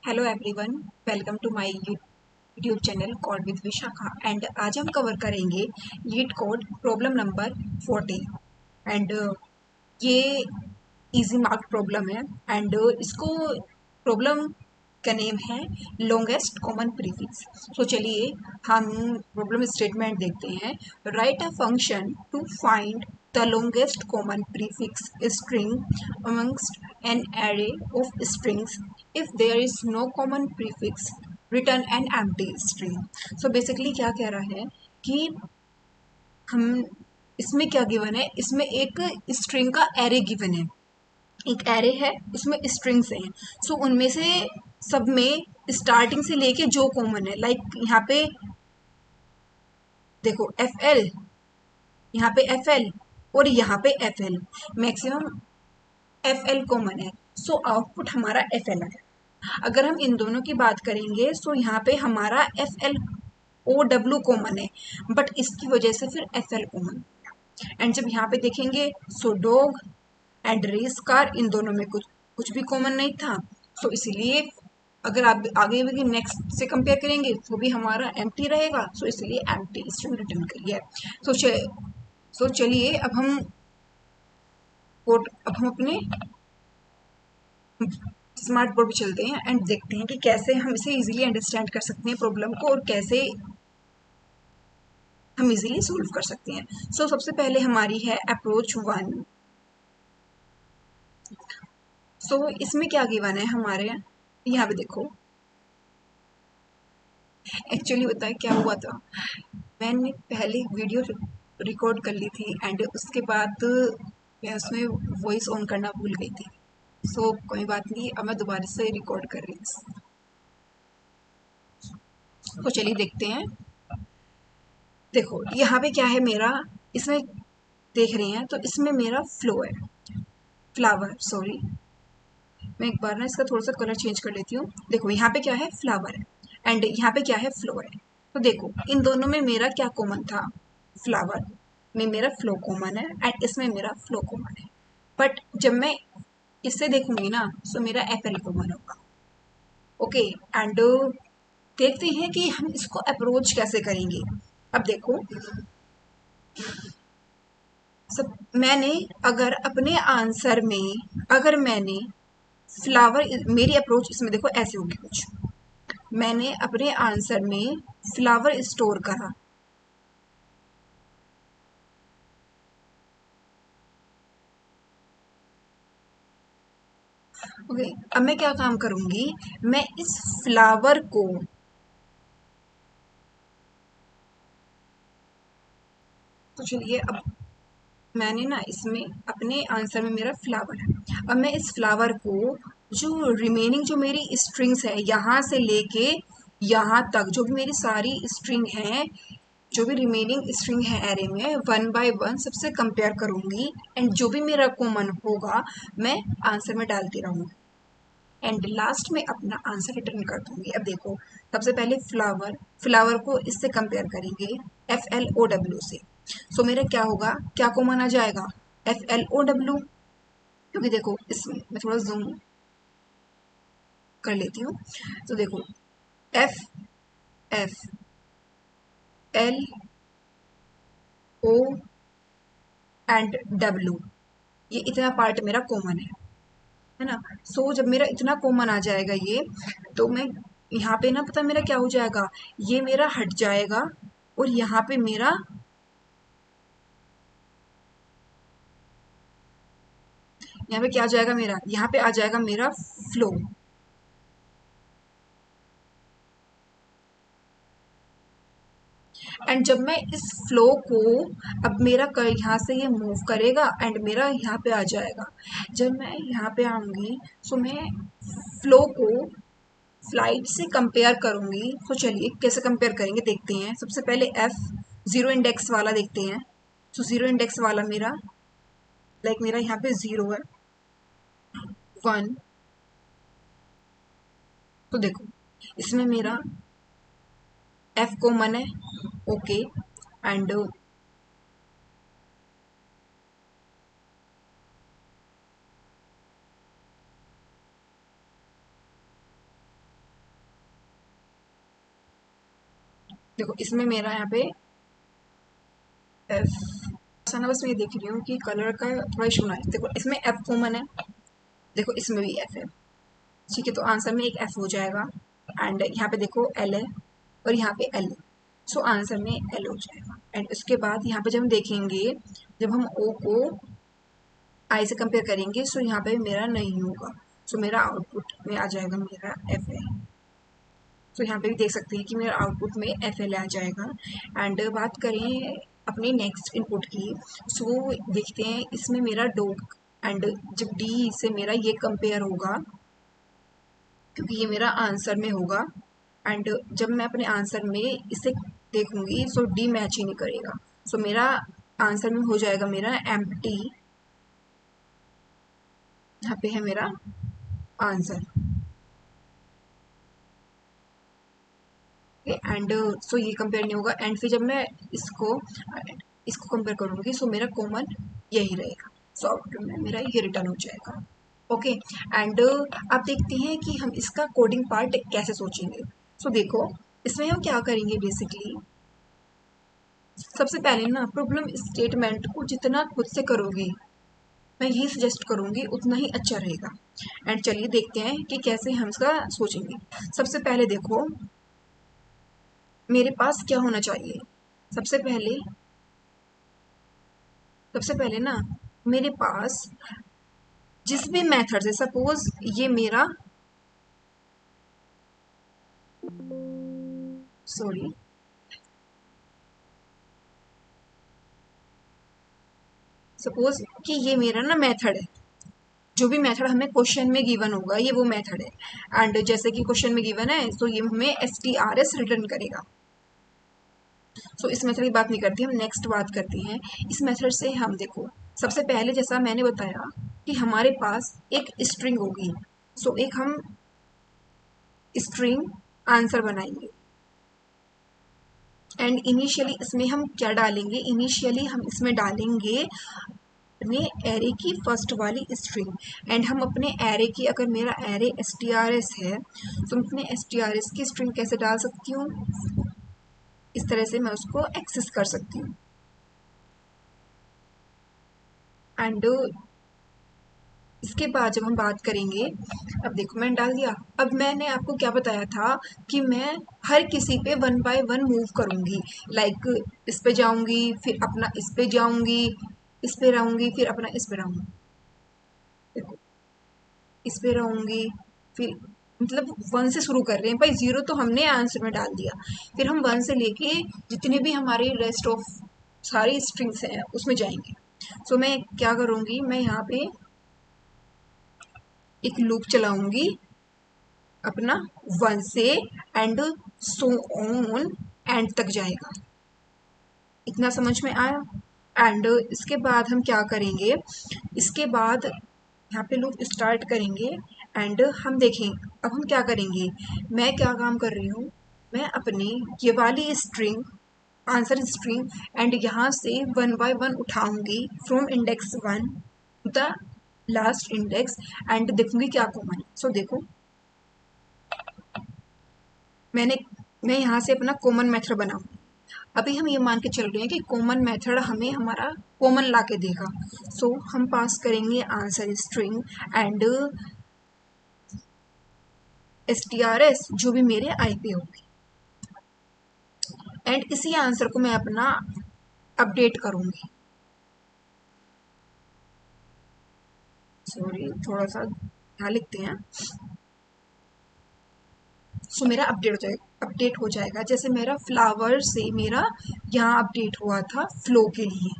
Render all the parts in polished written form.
Hello everyone, welcome to my YouTube channel code with Vishakha. And आज हम cover करेंगे LeetCode problem number 40। And ये easy mark problem है। And इसको problem का नेम है लॉन्गेस्ट कॉमन प्रीफिक्स। तो चलिए हम प्रॉब्लम स्टेटमेंट देखते हैं। Write a function to find the longest common prefix string amongst an array of strings. If there is no common prefix, return an empty string. So basically क्या कह रहा है कि हम इसमें क्या गिवन है, इसमें एक स्ट्रिंग का एरे गिवन है। एक एरे है, उसमें स्ट्रिंग्स हैं। सो उनमें से सब में स्टार्टिंग से लेके जो कॉमन है, लाइक यहाँ पे देखो एफ एल, यहाँ पे एफ एल और यहाँ पे F L, maximum F L common है। सो आउटपुट हमारा एफ एल है। अगर हम इन दोनों की बात करेंगे सो यहाँ पे हमारा F L O W common है, बट इसकी वजह से फिर एफ एल कॉमन। एंड जब यहाँ पे देखेंगे सो डॉग एंड रेस कार, इन दोनों में कुछ कुछ भी कॉमन नहीं था। सो इसीलिए अगर आप आगे भी नेक्स्ट से कंपेयर करेंगे तो भी हमारा एम्प्टी रहेगा। सो इसलिए एम्प्टी स्ट्रिंग रिटर्न करिए। सो चलिए अब हम अपने स्मार्ट बोर्ड पे चलते हैं एंड देखते हैं कि कैसे हम इसे इजीली अंडरस्टैंड कर सकते हैं प्रॉब्लम को, और कैसे हम इजीली सोल्व कर सकते हैं। सो सबसे पहले हमारी है अप्रोच 1। सो इसमें क्या गिवन है हमारे यहाँ पे देखो। एक्चुअली होता है क्या हुआ था, मैंने पहले वीडियो रिकॉर्ड कर ली थी एंड उसके बाद मैं उसमें वॉइस ऑन करना भूल गई थी। सो कोई बात नहीं, अब मैं दोबारा से रिकॉर्ड कर रही हूँ। तो चलिए देखते हैं। देखो यहाँ पे क्या है मेरा, इसमें देख रहे हैं तो इसमें मेरा फ्लो है, फ्लावर सॉरी। मैं एक बार ना इसका थोड़ा सा कलर चेंज कर लेती हूँ। देखो यहाँ पे क्या है, फ्लावर है एंड यहाँ पे क्या है, फ्लो है। तो देखो इन दोनों में मेरा क्या कॉमन था, फ्लावर में मेरा फ्लो कॉमन है एंड इसमें मेरा फ्लो कॉमन है। बट जब मैं इससे देखूंगी ना तो मेरा एफएल कॉमन होगा। ओके एंड देखते हैं कि हम इसको अप्रोच कैसे करेंगे। अब देखो सब मैंने अगर अपने आंसर में अगर मैंने फ्लावर, मेरी अप्रोच इसमें देखो ऐसे होगी कुछ। मैंने अपने आंसर में फ्लावर स्टोर करा, ओके। अब मैं क्या काम करूंगी, मैं इस फ्लावर को, तो चलिए अब मैंने ना इसमें अपने आंसर में मेरा फ्लावर है। अब मैं इस फ्लावर को, जो रिमेनिंग जो मेरी स्ट्रिंग्स है यहाँ से लेके यहाँ तक, जो भी मेरी सारी स्ट्रिंग हैं, जो भी रिमेनिंग स्ट्रिंग है एरे में, वन बाय वन सबसे कंपेयर करूंगी एंड जो भी मेरा कॉमन होगा मैं आंसर में डालती रहूंगी एंड लास्ट में अपना आंसर रिटर्न कर दूंगी। अब देखो सबसे पहले फ्लावर, फ्लावर को इससे कंपेयर करेंगे एफ एल ओ डब्ल्यू से। सो मेरा क्या होगा, क्या कॉमन आ जाएगा, एफ एल ओ डब्ल्यू। क्योंकि देखो इसमें मैं थोड़ा जूम कर लेती हूँ। तो देखो F F L O and W, ये इतना पार्ट मेरा कॉमन है ना। सो जब मेरा इतना कॉमन आ जाएगा ये, तो मैं यहाँ पे ना पता मेरा क्या हो जाएगा, ये मेरा हट जाएगा और यहाँ पे मेरा, यहाँ पे क्या आ जाएगा मेरा, यहाँ पे आ जाएगा मेरा फ्लो। एंड जब मैं इस फ्लो को, अब मेरा यहाँ से ये मूव करेगा एंड मेरा यहाँ पे आ जाएगा। जब मैं यहाँ पे आऊंगी सो मैं फ्लो को फ्लाइट से कंपेयर करूंगी। तो चलिए कैसे कंपेयर करेंगे देखते हैं। सबसे पहले एफ जीरो इंडेक्स वाला देखते हैं। तो जीरो इंडेक्स वाला मेरा, लाइक मेरा यहाँ पे जीरो है, वन। तो देखो इसमें मेरा एफ कॉमन है, ओके। एंड देखो इसमें मेरा यहाँ पे एफ ना, बस मैं ये देख रही हूँ कि कलर का थोड़ा इशू ना है। देखो इसमें एफ कॉमन है, देखो इसमें भी एफ है, ठीक है, तो आंसर में एक एफ हो जाएगा। एंड यहाँ पे देखो एल है और यहाँ पे एल है, सो आंसर में एल हो जाएगा। एंड उसके बाद यहाँ पे जब हम देखेंगे, जब हम ओ को आई से कंपेयर करेंगे, सो यहाँ पे मेरा नहीं होगा, सो मेरा आउटपुट में आ जाएगा मेरा एफ एल। सो यहाँ पे भी देख सकते हैं कि मेरा आउटपुट में एफ एल आ जाएगा। एंड बात करें अपनी नेक्स्ट इनपुट की, सो देखते हैं इसमें मेरा डॉग, एंड जब डी से मेरा ये कंपेयर होगा, क्योंकि ये मेरा आंसर में होगा, एंड जब मैं अपने आंसर में इसे देखूंगी, सो डी मैच ही नहीं करेगा, सो मेरा आंसर में हो जाएगा मेरा एम्प्टी। यहाँ पे है मेरा आंसर। एंड सो ये कंपेयर नहीं होगा, एंड फिर जब मैं इसको इसको कंपेयर करूंगी, सो मेरा कॉमन यही रहेगा, सो आउटपुट में मेरा ये रिटर्न हो जाएगा। ओके, एंड आप देखते हैं कि हम इसका कोडिंग पार्ट कैसे सोचेंगे। सो देखो इसमें हम क्या करेंगे, बेसिकली सबसे पहले ना प्रॉब्लम स्टेटमेंट को जितना खुद से करोगे, मैं यही सजेस्ट करूंगी, उतना ही अच्छा रहेगा। एंड चलिए देखते हैं कि कैसे हम इसका सोचेंगे। सबसे पहले देखो मेरे पास क्या होना चाहिए। सबसे पहले सबसे पहले ना मेरे पास जिस भी मेथड से, सपोज ये मेरा, सॉरी, सपोज कि ये मेरा ना मेथड है, जो भी मेथड हमें क्वेश्चन में गिवन होगा ये वो मेथड है। एंड जैसे कि क्वेश्चन में गिवन है, तो ये हमें S T R S return करेगा। सो इस मेथड की बात नहीं करती, हम नेक्स्ट बात करते हैं। इस मेथड से हम देखो, सबसे पहले जैसा मैंने बताया कि हमारे पास एक स्ट्रिंग होगी, सो एक हम स्ट्रिंग आंसर बनाएंगे। एंड इनिशियली इसमें हम क्या डालेंगे, इनिशियली हम इसमें डालेंगे अपने एरे की फर्स्ट वाली स्ट्रिंग। एंड हम अपने एरे की, अगर मेरा array S T R S है, तो मैं अपने एस टी आर एस की स्ट्रिंग कैसे डाल सकती हूँ, इस तरह से मैं उसको एक्सेस कर सकती हूँ। एंड इसके बाद जब हम बात करेंगे, अब देखो मैंने डाल दिया। अब मैंने आपको क्या बताया था कि मैं हर किसी पे वन बाय वन मूव करूंगी, लाइक इस पे जाऊंगी, फिर अपना इस पे जाऊंगी, इस पे रहूंगी, फिर अपना इस पे रहूंगी, देखो इस पे रहूंगी, फिर मतलब वन से शुरू कर रहे हैं भाई, जीरो तो हमने आंसर में डाल दिया, फिर हम वन से लेके जितने भी हमारे रेस्ट ऑफ सारी स्ट्रिंग्स हैं उसमें जाएंगे। सो मैं क्या करूंगी, मैं यहाँ पे एक लूप चलाऊंगी अपना वन से, एंड सो ऑन एंड तक जाएगा। इतना समझ में आया। एंड इसके बाद हम क्या करेंगे, इसके बाद यहाँ पे लूप स्टार्ट करेंगे, एंड हम देखें अब हम क्या करेंगे। मैं क्या काम कर रही हूँ, मैं अपनी ये वाली स्ट्रिंग, आंसर स्ट्रिंग, एंड यहाँ से वन बाय वन उठाऊंगी from index one to the last index, and देखूंगी क्या कॉमन है। सो देखो मैंने मैं यहाँ से अपना कॉमन मेथड बनाऊंगी। अभी हम ये मान के चल रहे हैं कि कॉमन मेथड हमें हमारा कॉमन ला के देगा। सो हम पास करेंगे answer string and S T R S जो भी मेरे आई पे होगी, एंड इसी आंसर को मैं अपना अपडेट करूंगी। सॉरी थोड़ा सा यहाँ लिखते हैं। सो मेरा अपडेट हो जाएगा, जैसे मेरा फ्लावर से मेरा यहाँ अपडेट हुआ था फ्लो के लिए,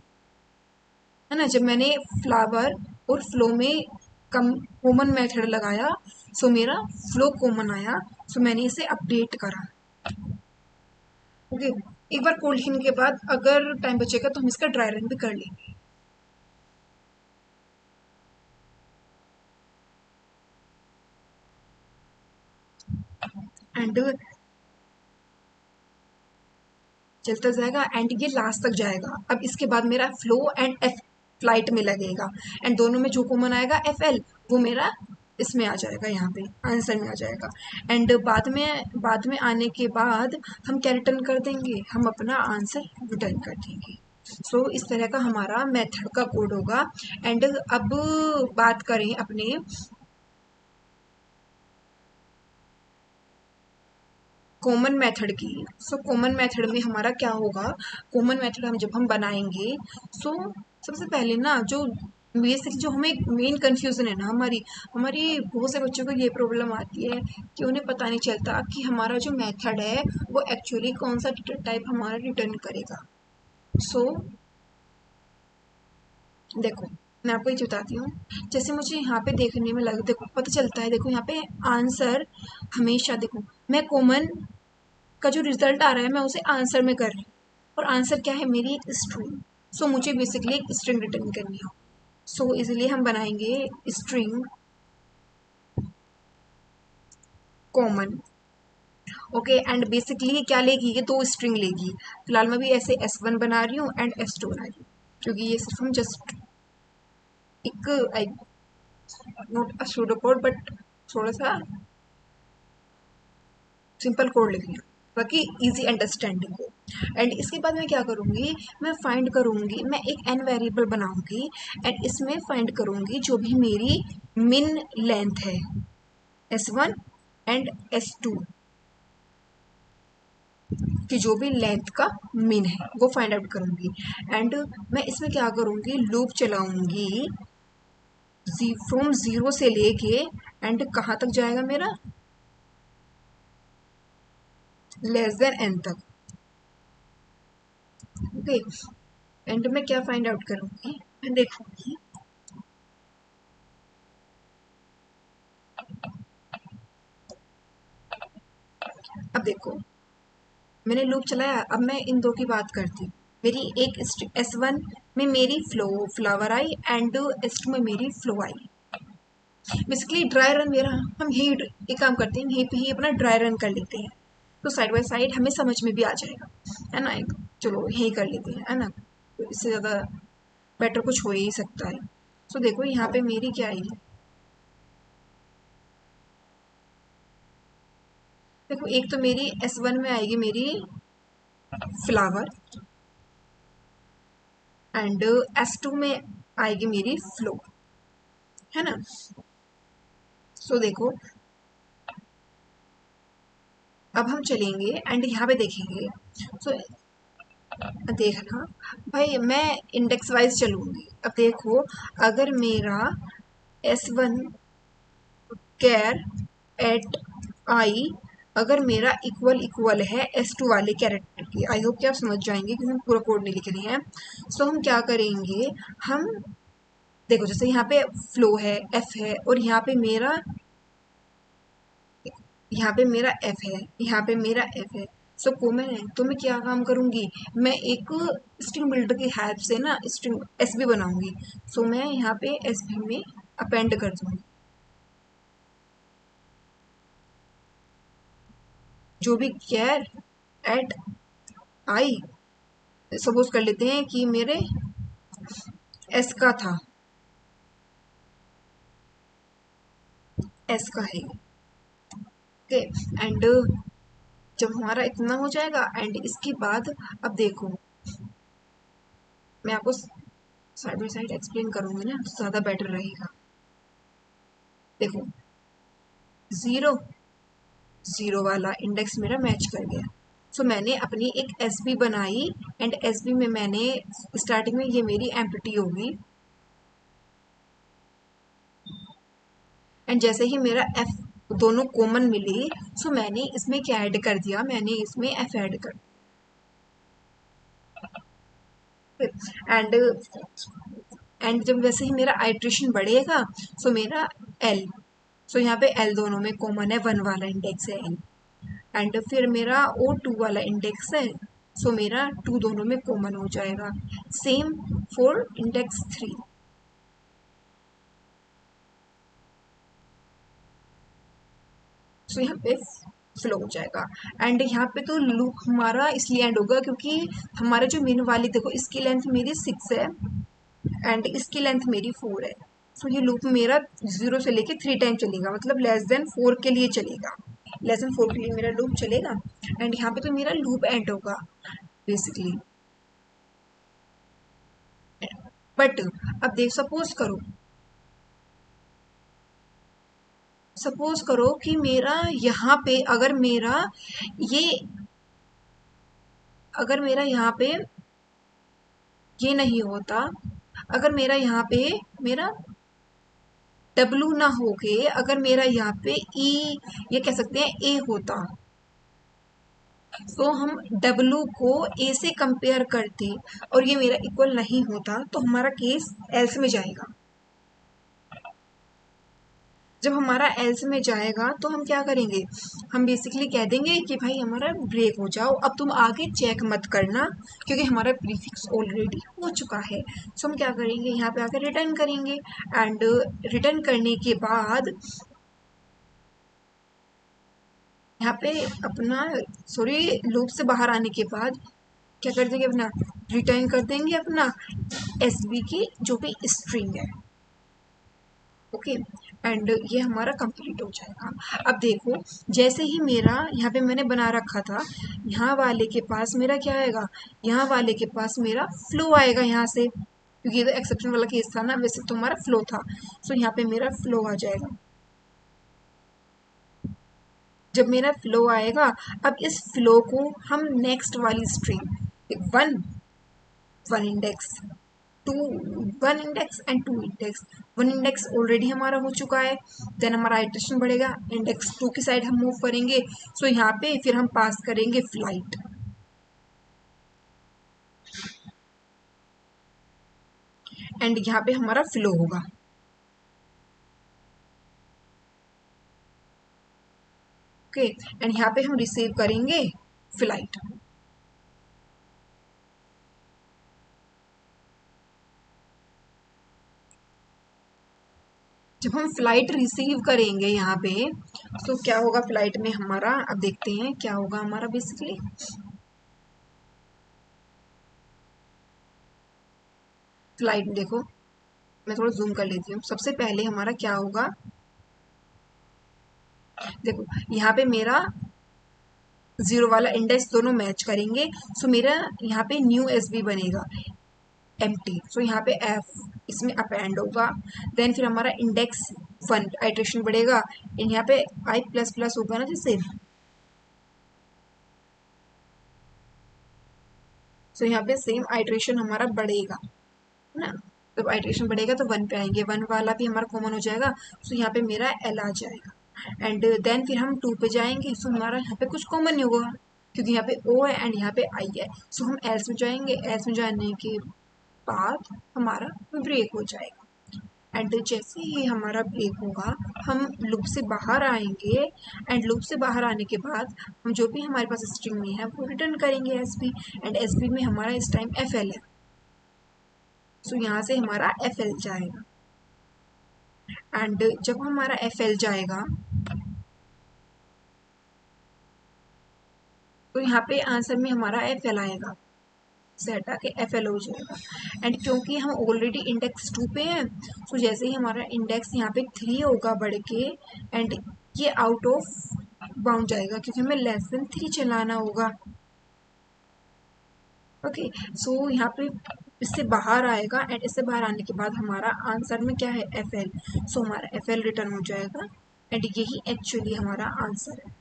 है ना, जब मैंने फ्लावर और फ्लो में कम कॉमन मेथड लगाया, सो मेरा फ्लो कॉमन आया, सो मैंने इसे अपडेट करा। ओके, एक बार कोड लिखने के बाद अगर टाइम बचेगा तो हम इसका ड्राई रन भी कर लेंगे। एंड चलता जाएगा एंड ये लास्ट तक जाएगा। अब इसके बाद मेरा फ्लो एंड एफ फ्लाइट में लगेगा, एंड दोनों में जो कॉमन आएगा एफ एल, वो मेरा इसमें आ जाएगा, यहाँ पे आंसर में आ जाएगा। एंड बाद में आने के बाद हम क्या रिटर्न कर देंगे, हम अपना आंसर रिटर्न कर देंगे। सो इस तरह का हमारा मेथड का कोड होगा। एंड अब बात करें अपने कॉमन मेथड की। सो कॉमन मेथड में हमारा क्या होगा, कॉमन मेथड हम जब हम बनाएंगे, सो सबसे पहले ना जो बेसिक जो हमें मेन कंफ्यूजन है ना, हमारी हमारी बहुत से बच्चों को ये प्रॉब्लम आती है कि उन्हें पता नहीं चलता कि हमारा जो मेथड है वो एक्चुअली कौन सा टाइप हमारा रिटर्न करेगा। सो देखो मैं आपको ये बताती हूँ, जैसे मुझे यहाँ पे देखने में लग देखो पता चलता है, देखो यहाँ पे आंसर हमेशा, देखो मैं कॉमन का जो रिजल्ट आ रहा है मैं उसे आंसर में कर रही हूँ, और आंसर क्या है, मेरी एक स्ट्रिंग। सो मुझे बेसिकली एक स्ट्रिंग रिटर्न करनी हो, सो इसलिए हम बनाएंगे string common. Okay, and basically ये क्या लेगी, ये दो स्ट्रिंग लेगी। फिलहाल मैं भी ऐसे S1 बना रही हूँ एंड S2 बना रही हूँ, क्योंकि ये सिर्फ हम जस्ट एक note a pseudo code, but थोड़ा सा सिंपल कोड लिख रही हूँ बाकी इजी अंडरस्टैंडिंग हो। एंड इसके बाद मैं क्या करूँगी, मैं फाइंड करूँगी, मैं एक एन वेरिएबल बनाऊँगी एंड इसमें फाइंड करूँगी जो भी मेरी मिन लेंथ है S1 एंड S2 की, जो भी लेंथ का मिन है वो फाइंड आउट करूँगी। एंड मैं इसमें क्या करूँगी, लूप चलाऊँगी फ्रॉम ज़ीरो से लेके एंड कहाँ तक जाएगा मेरा, लेस देन n तक। ओके, एंड में क्या फाइंड आउट करूँगी, मैं देखूँगी अब देखो मैंने लूप चलाया। अब मैं इन दो की बात करती हूँ, मेरी एक S1 में मेरी फ्लावर आई एंड S2 में मेरी flow I. Basically dry run मेरा, हम यही एक काम करते हैं, यहीं पे ही अपना ड्राई रन कर लेते हैं, तो साइड बाय साइड हमें समझ में भी आ जाएगा, है ना। एक चलो यही कर लेते हैं, है ना, तो इससे ज़्यादा बेटर कुछ हो ही सकता है। सो देखो यहाँ पे मेरी क्या आई, देखो एक तो मेरी S1 में आएगी मेरी फ्लावर एंड S2 में आएगी मेरी फ्लो, है ना। सो देखो अब हम चलेंगे एंड यहाँ पे देखेंगे। सो देखना भाई, मैं इंडेक्स वाइज चलूंगी। अब देखो अगर मेरा S1 कैर एट आई अगर मेरा इक्वल इक्वल है S2 वाले कैरेक्टर की, आई होप कि आप समझ जाएंगे क्योंकि हम पूरा कोड नहीं लिख रहे हैं। सो हम क्या करेंगे, हम देखो जैसे यहाँ पे फ्लो है, F है, और यहाँ पे मेरा F है, यहाँ पे मेरा F है। सो कॉमन है, तो मैं क्या काम करूंगी, मैं एक स्ट्रिंग बिल्डर की हेल्प से ना स्ट्रिंग SB बनाऊंगी। सो मैं यहाँ पे SB में अपेंड कर दूंगी जो भी कैर एट आई, सपोज कर लेते हैं कि मेरे S का था, S का है, ओके। एंड जब हमारा इतना हो जाएगा एंड इसके बाद अब देखो मैं आपको साइड बाई साइड एक्सप्लेन करूंगी ना तो ज़्यादा बेटर रहेगा। देखो ज़ीरो ज़ीरो वाला इंडेक्स मेरा मैच कर गया। सो मैंने अपनी एक SB बनाई एंड SB में मैंने स्टार्टिंग में ये मेरी एम्प्टी होगी एंड जैसे ही मेरा F दोनों कॉमन मिली, सो मैंने इसमें क्या ऐड कर दिया, मैंने इसमें F ऐड कर, एंड एंड जब वैसे ही मेरा आइट्रेशन बढ़ेगा, सो मेरा L, सो यहाँ पे L दोनों में कॉमन है, 1 वाला इंडेक्स है L, एंड फिर मेरा O2 वाला इंडेक्स है, सो मेरा 2 दोनों में कॉमन हो जाएगा। Same for index 3। सो यहाँ पे फ्लो हो जाएगा एंड यहाँ पे तो लूप हमारा इसलिए एंड होगा क्योंकि हमारा जो मेन वाली, देखो इसकी लेंथ मेरी 6 है एंड इसकी लेंथ मेरी 4 है। सो ये लूप मेरा 0 से लेके 3 टाइम चलेगा, मतलब लेस देन 4 के लिए चलेगा, लेस देन 4 के लिए मेरा लूप चलेगा। एंड यहाँ पे तो मेरा लूप एंड होगा बेसिकली। बट अब देख, सपोज करो कि मेरा यहाँ पे ये अगर मेरा यहाँ पे ये नहीं होता, अगर मेरा यहाँ पे मेरा W ना हो के अगर मेरा यहाँ पे E, ये कह सकते हैं A होता, तो हम W को A से कंपेयर करते और ये मेरा इक्वल नहीं होता, तो हमारा केस एल्स में जाएगा। जब हमारा एल्स में जाएगा तो हम क्या करेंगे, हम बेसिकली कह देंगे कि भाई हमारा ब्रेक हो जाओ, अब तुम आगे चेक मत करना क्योंकि हमारा प्रीफिक्स ऑलरेडी हो चुका है। सो हम क्या करेंगे, यहाँ पे आकर रिटर्न करेंगे। एंड रिटर्न करने के बाद यहाँ पे अपना लूप से बाहर आने के बाद क्या कर देंगे, अपना रिटर्न कर देंगे अपना एसबी की जो भी स्ट्रिंग है। ओके, एंड ये हमारा कंप्लीट हो जाएगा। अब देखो, जैसे ही मेरा यहाँ पे मैंने बना रखा था, यहाँ वाले के पास मेरा क्या आएगा, यहाँ वाले के पास मेरा फ्लो आएगा यहाँ से, क्योंकि ये तो एक्सेप्शन वाला केस था ना, वैसे तो हमारा फ्लो था। सो यहाँ पे मेरा फ्लो आ जाएगा। जब मेरा फ्लो आएगा, अब इस फ्लो को हम नेक्स्ट वाली string one one index two, one index and two index, one index already हमारा हो चुका है, देन हमारा आइटरेशन बढ़ेगा, इंडेक्स 2 की साइड हम मूव करेंगे। सो यहाँ पे फिर हम पास करेंगे फ्लाइट, एंड यहाँ पे हमारा फ्लो होगा। ओके, एंड यहाँ पे हम रिसीव करेंगे फ्लाइट। जब हम फ्लाइट रिसीव करेंगे यहाँ पे, तो क्या होगा फ्लाइट में हमारा, अब देखते हैं क्या होगा हमारा बेसिकली। फ्लाइट देखो, मैं थोड़ा जूम कर लेती हूँ। सबसे पहले हमारा क्या होगा, देखो यहाँ पे मेरा 0 वाला इंडेक्स दोनों मैच करेंगे। सो मेरा यहाँ पे न्यू एसबी बनेगा एम्प्टी। सो यहाँ पे एफ इसमें अपेंड होगा, देन फिर हमारा इंडेक्स 1 आइट्रेशन बढ़ेगा, यहाँ पे आई प्लस प्लस होगा ना जैसे। सो यहाँ पे सेम आइट्रेशन हमारा बढ़ेगा, है ना। जब आइट्रेशन बढ़ेगा तो 1 पे आएंगे, 1 वाला भी हमारा कॉमन हो जाएगा। सो यहाँ पे मेरा एल आ जाएगा, एंड देन फिर हम 2 पे जाएंगे। सो हमारा यहाँ पे कुछ कॉमन नहीं होगा क्योंकि यहाँ पे ओ है एंड यहाँ पे आई है। सो हम एल्स में जाएंगे, एल्स में जाने के बाद हमारा ब्रेक हो जाएगा। एंड जैसे ही हमारा ब्रेक होगा, हम लूप से बाहर आएंगे, एंड लूप से बाहर आने के बाद हम जो भी हमारे पास स्ट्रिंग में है वो रिटर्न करेंगे एसबी, एंड एसबी में हमारा इस टाइम एफ एल है। सो यहाँ से हमारा एफ एल जाएगा, एंड जब हमारा एफ एल जाएगा तो यहाँ पे आंसर में हमारा एफ एल आएगा, से हटा के एफ एल हो जाएगा। एंड क्योंकि हम ऑलरेडी इंडेक्स 2 पे हैं, सो जैसे ही हमारा इंडेक्स यहाँ पे 3 होगा बढ़ के, एंड ये आउट ऑफ बाउंड जाएगा क्योंकि हमें लेस देन 3 चलाना होगा। ओके, सो यहाँ पे इससे बाहर आएगा, एंड इससे बाहर आने के बाद हमारा आंसर में क्या है, एफ एल। सो हमारा एफ एल रिटर्न हो जाएगा, एंड यही एक्चुअली हमारा आंसर है।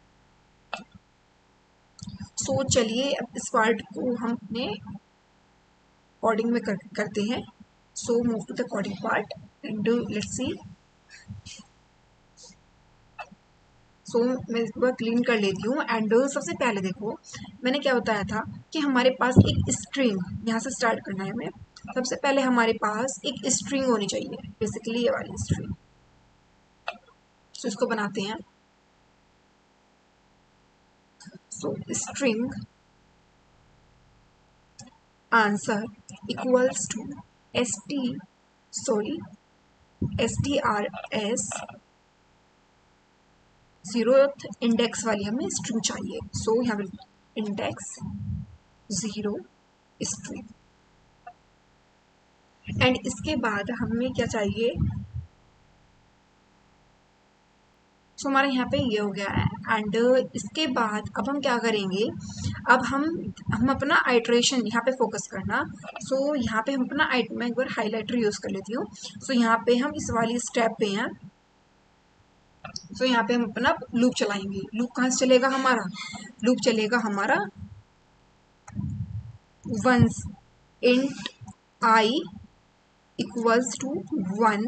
सो चलिए अब इस पार्ट को हम अपने कोडिंग में करते हैं। So move to the coding part and let's see. So मैं इसको बार क्लीन कर लेती हूँ। एंड सबसे पहले देखो, मैंने क्या बताया था कि हमारे पास एक स्ट्रिंग, यहाँ से स्टार्ट करना है हमें। सबसे पहले हमारे पास एक स्ट्रिंग होनी चाहिए, बेसिकली ये वाली स्ट्रिंग। सो इसको बनाते हैं। So string answer equals to strs 0th index वाली हमें स्ट्रिंग चाहिए। सो यहाँ पे इंडेक्स 0 स्ट्रिंग, एंड इसके बाद हमें क्या चाहिए, सो हमारा यहाँ पे ये हो गया है। एंड इसके बाद अब हम क्या करेंगे, अब हम अपना आइट्रेशन यहाँ पे फोकस करना। सो यहाँ पे हम अपना मैं एक बार हाईलाइटर यूज़ कर लेती हूँ। सो यहाँ पे हम इस वाली स्टेप पे हैं। सो यहाँ पे हम अपना लूप चलाएंगे। लूप कहाँ से चलेगा हमारा, लूप चलेगा हमारा once int i equals to 1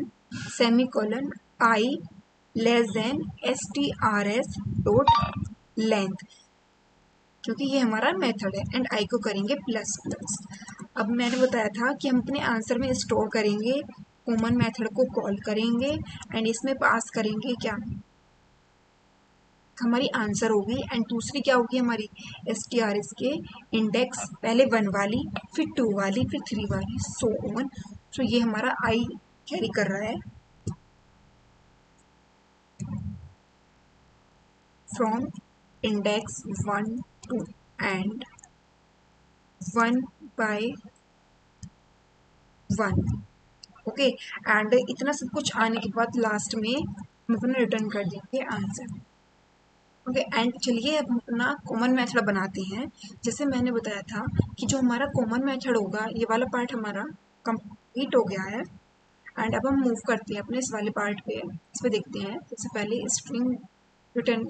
semicolon i less than strs dot length, क्योंकि ये हमारा मेथड है। एंड आई को करेंगे प्लस प्लस। अब मैंने बताया था कि हम अपने आंसर में स्टोर करेंगे, कॉमन मेथड को कॉल करेंगे एंड इसमें पास करेंगे क्या, हमारी आंसर होगी। एंड दूसरी क्या होगी हमारी strs के इंडेक्स, पहले 1 वाली, फिर 2 वाली, फिर 3 वाली, सो ऑन। सो ये हमारा आई कैरी कर रहा है from index 1 to and 1 by 1। Okay, and इतना सब कुछ आने के बाद लास्ट में हम अपना रिटर्न कर देंगे आंसर। ओके, एंड चलिए अब हम अपना कॉमन मेथड बनाते हैं। जैसे मैंने बताया था कि जो हमारा कॉमन मेथड होगा, ये वाला पार्ट हमारा कंप्लीट हो गया है। एंड अब हम मूव करते हैं अपने इस वाले पार्ट पे, इस पे देखते हैं। सबसे पहले स्ट्रिंग रिटर्न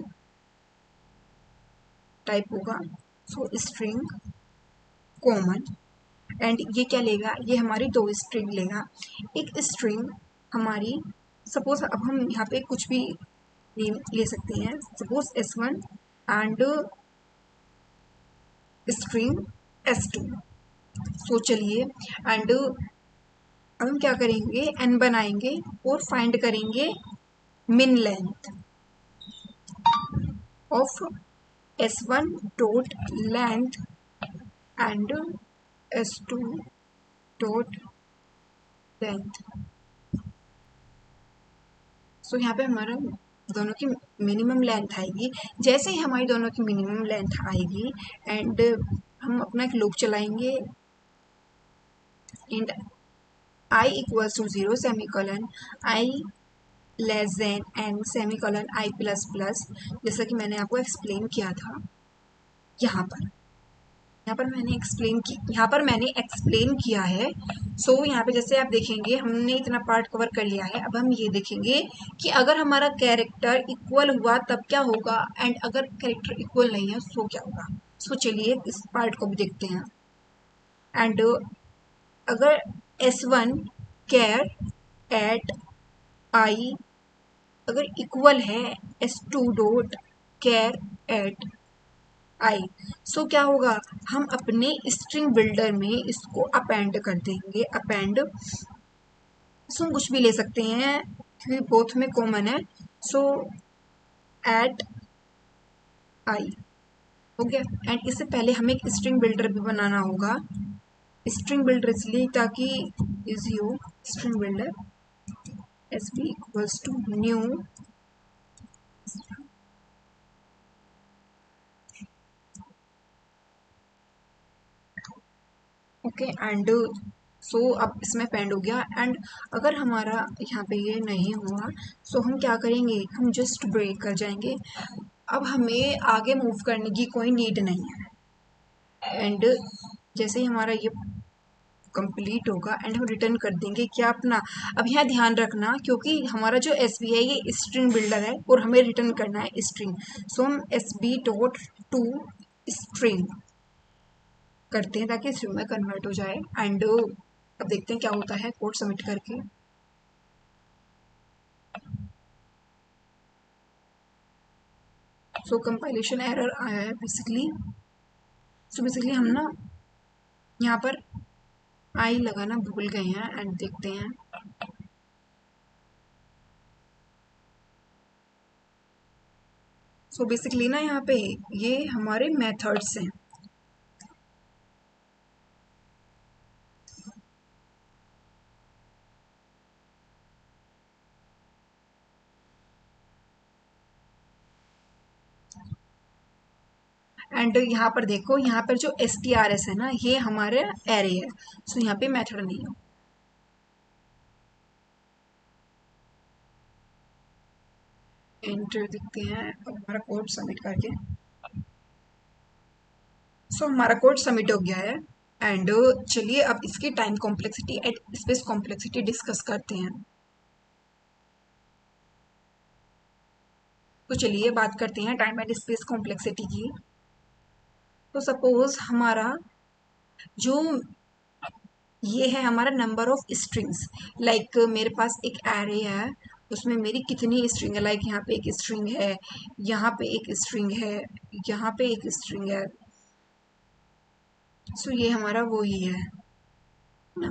टाइप होगा, सो स्ट्रिंग कॉमन। एंड ये क्या लेगा, ये हमारी 2 स्ट्रिंग लेगा। एक स्ट्रिंग हमारी, सपोज अब हम यहाँ पे कुछ भी ले सकते हैं, suppose s1 and string s2। सो चलिए, एंड अब हम क्या करेंगे, n बनाएंगे और फाइंड करेंगे min length of s1 dot length and s2 dot length. So यहाँ पे हमारा दोनों की मिनिमम लेंथ आएगी। जैसे ही हमारी दोनों की मिनिमम लेंथ आएगी एंड हम अपना एक लूप चलाएंगे, and i equals to 0 semicolon i less than n semicolon i plus plus, जैसा कि मैंने आपको एक्सप्लेन किया था यहाँ पर मैंने एक्सप्लेन किया है। सो यहाँ पे जैसे आप देखेंगे हमने इतना पार्ट कवर कर लिया है। अब हम ये देखेंगे कि अगर हमारा कैरेक्टर इक्वल हुआ तब क्या होगा, एंड अगर कैरेक्टर इक्वल नहीं है सो क्या होगा। सो चलिए इस पार्ट को भी देखते हैं। एंड अगर s1 कैर एट आई अगर इक्वल है s2 डॉट कैर एट आई, सो क्या होगा, हम अपने स्ट्रिंग बिल्डर में इसको अपेंड कर देंगे। अपेंड सो हम कुछ भी ले सकते हैं क्योंकि बोथ में कॉमन है। सो एट आई हो गया। एंड इससे पहले हमें एक स्ट्रिंग बिल्डर भी बनाना होगा। स्ट्रिंग बिल्डर इसलिए ताकि इजी हो। String builder s b equals to new okay, and so अब इसमें पेंड हो गया। एंड अगर हमारा यहाँ पे ये नहीं हुआ सो हम क्या करेंगे, हम जस्ट ब्रेक कर जाएंगे। अब हमें आगे मूव करने की कोई नीड नहीं है। एंड जैसे ही हमारा ये कंप्लीट होगा एंड हम रिटर्न कर देंगे क्या अपना। अब यहाँ ध्यान रखना क्योंकि हमारा जो एस बी है ये स्ट्रिंग बिल्डर है और हमें रिटर्न करना है स्ट्रिंग। सो हम s b dot to string करते हैं ताकि स्ट्रिंग में कन्वर्ट हो जाए। एंड अब देखते हैं क्या होता है कोड सबमिट करके। सो कंपाइलेशन एरर आया है बेसिकली। सो बेसिकली हम ना यहाँ पर आई लगाना भूल गए हैं एंड देखते हैं। सो बेसिकली ना यहाँ पे ये हमारे मेथड्स हैं। एंड यहाँ पर देखो, यहाँ पर जो strs है ना ये हमारे एरे है। सो यहाँ पे मेथड नहीं है। एंटर देखते हैं हमारा कोड सबमिट करके। सो हमारा कोड सबमिट हो गया है। एंड चलिए अब इसकी time complexity and space complexity discuss करते हैं। तो चलिए बात करते हैं टाइम एंड स्पेस कॉम्प्लेक्सिटी की। तो सपोज हमारा जो ये है हमारा नंबर ऑफ स्ट्रिंग्स। लाइक मेरे पास एक एरे है, उसमें मेरी कितनी स्ट्रिंग है। लाइक यहाँ पे एक स्ट्रिंग है, यहाँ पे एक स्ट्रिंग है, यहाँ पे एक स्ट्रिंग है। सो ये हमारा वो ही है ना।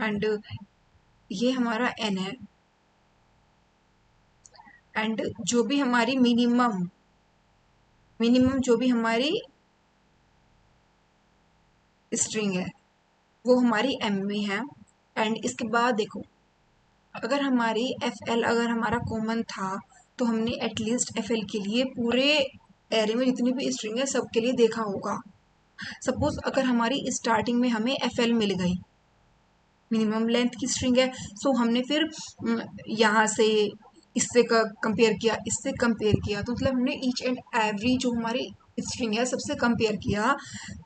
एंड ये हमारा एन है। एंड जो भी हमारी मिनिमम मिनिमम जो भी हमारी स्ट्रिंग है वो हमारी एम में है। एंड इसके बाद देखो, अगर हमारी एफ एल अगर हमारा कॉमन था तो हमने एटलीस्ट एफ एल के लिए पूरे एरे में जितनी भी स्ट्रिंग है सबके लिए देखा होगा। सपोज अगर हमारी स्टार्टिंग में हमें एफ एल मिल गई, मिनिमम लेंथ की स्ट्रिंग है, सो हमने फिर यहाँ से इससे कंपेयर किया, इससे कंपेयर किया, तो मतलब हमने ईच एंड एवरी जो हमारी स्ट्रिंग है सबसे कंपेयर किया।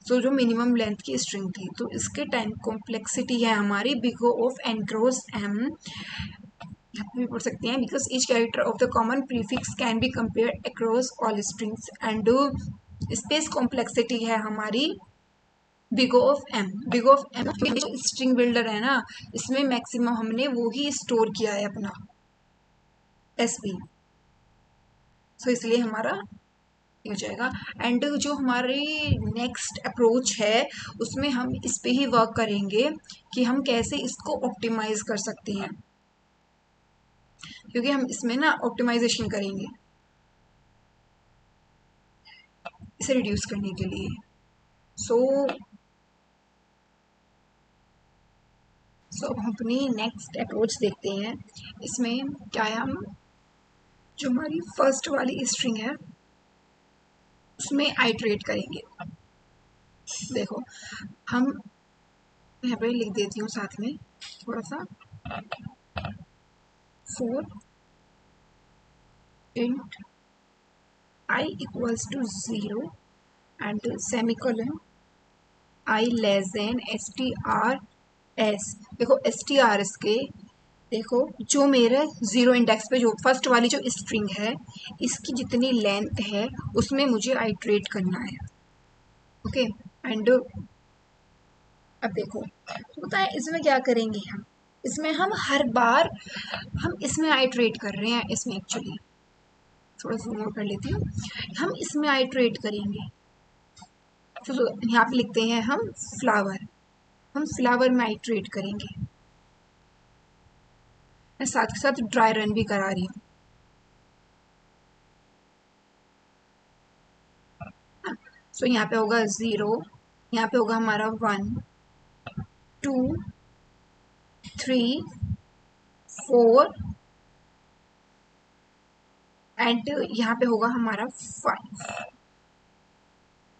सो जो मिनिमम लेंथ की स्ट्रिंग थी, तो इसके टाइम कॉम्प्लेक्सिटी है हमारी big of n cross m. यहाँ पे भी पढ़ सकते हैं because each character of the common prefix can be compare across all strings. And space complexity है हमारी big of m. Big of m जो स्ट्रिंग बिल्डर है ना, इसमें मैक्सिमम हमने वो ही स्टोर किया है अपना एस पी। सो इसलिए हमारा हो जाएगा। एंड जो हमारी नेक्स्ट अप्रोच है उसमें हम इस पे ही वर्क करेंगे कि हम कैसे इसको ऑप्टिमाइज कर सकते हैं, क्योंकि हम इसमें ना ऑप्टिमाइजेशन करेंगे इसे रिड्यूस करने के लिए। सो अब हम अपनी नेक्स्ट अप्रोच देखते हैं। इसमें क्या है, हम जो हमारी फर्स्ट वाली स्ट्रिंग है उसमें आइट्रेट करेंगे। देखो हम यहाँ पे लिख देती हूँ साथ में थोड़ा सा, 4 int I equals to 0 and semicolon I less than strs। देखो strs के, देखो जो मेरे जीरो इंडेक्स पे जो फर्स्ट वाली जो स्ट्रिंग है इसकी जितनी लेंथ है उसमें मुझे आइट्रेट करना है। ओके। एंड अब देखो होता है इसमें क्या करेंगे हम, इसमें हम हर बार हम इसमें आइट्रेट कर रहे हैं। इसमें एक्चुअली थोड़ा जूम आउट कर लेती हूँ, हम इसमें आइट्रेट करेंगे। तो यहाँ पे लिखते हैं हम फ्लावर, हम फ्लावर में आइट्रेट करेंगे। मैं साथ के साथ ड्राई रन भी करा रही हूँ। सो यहाँ पे होगा 0, यहाँ पे होगा हमारा 1 2 3 4 एंड यहाँ पे होगा हमारा 5।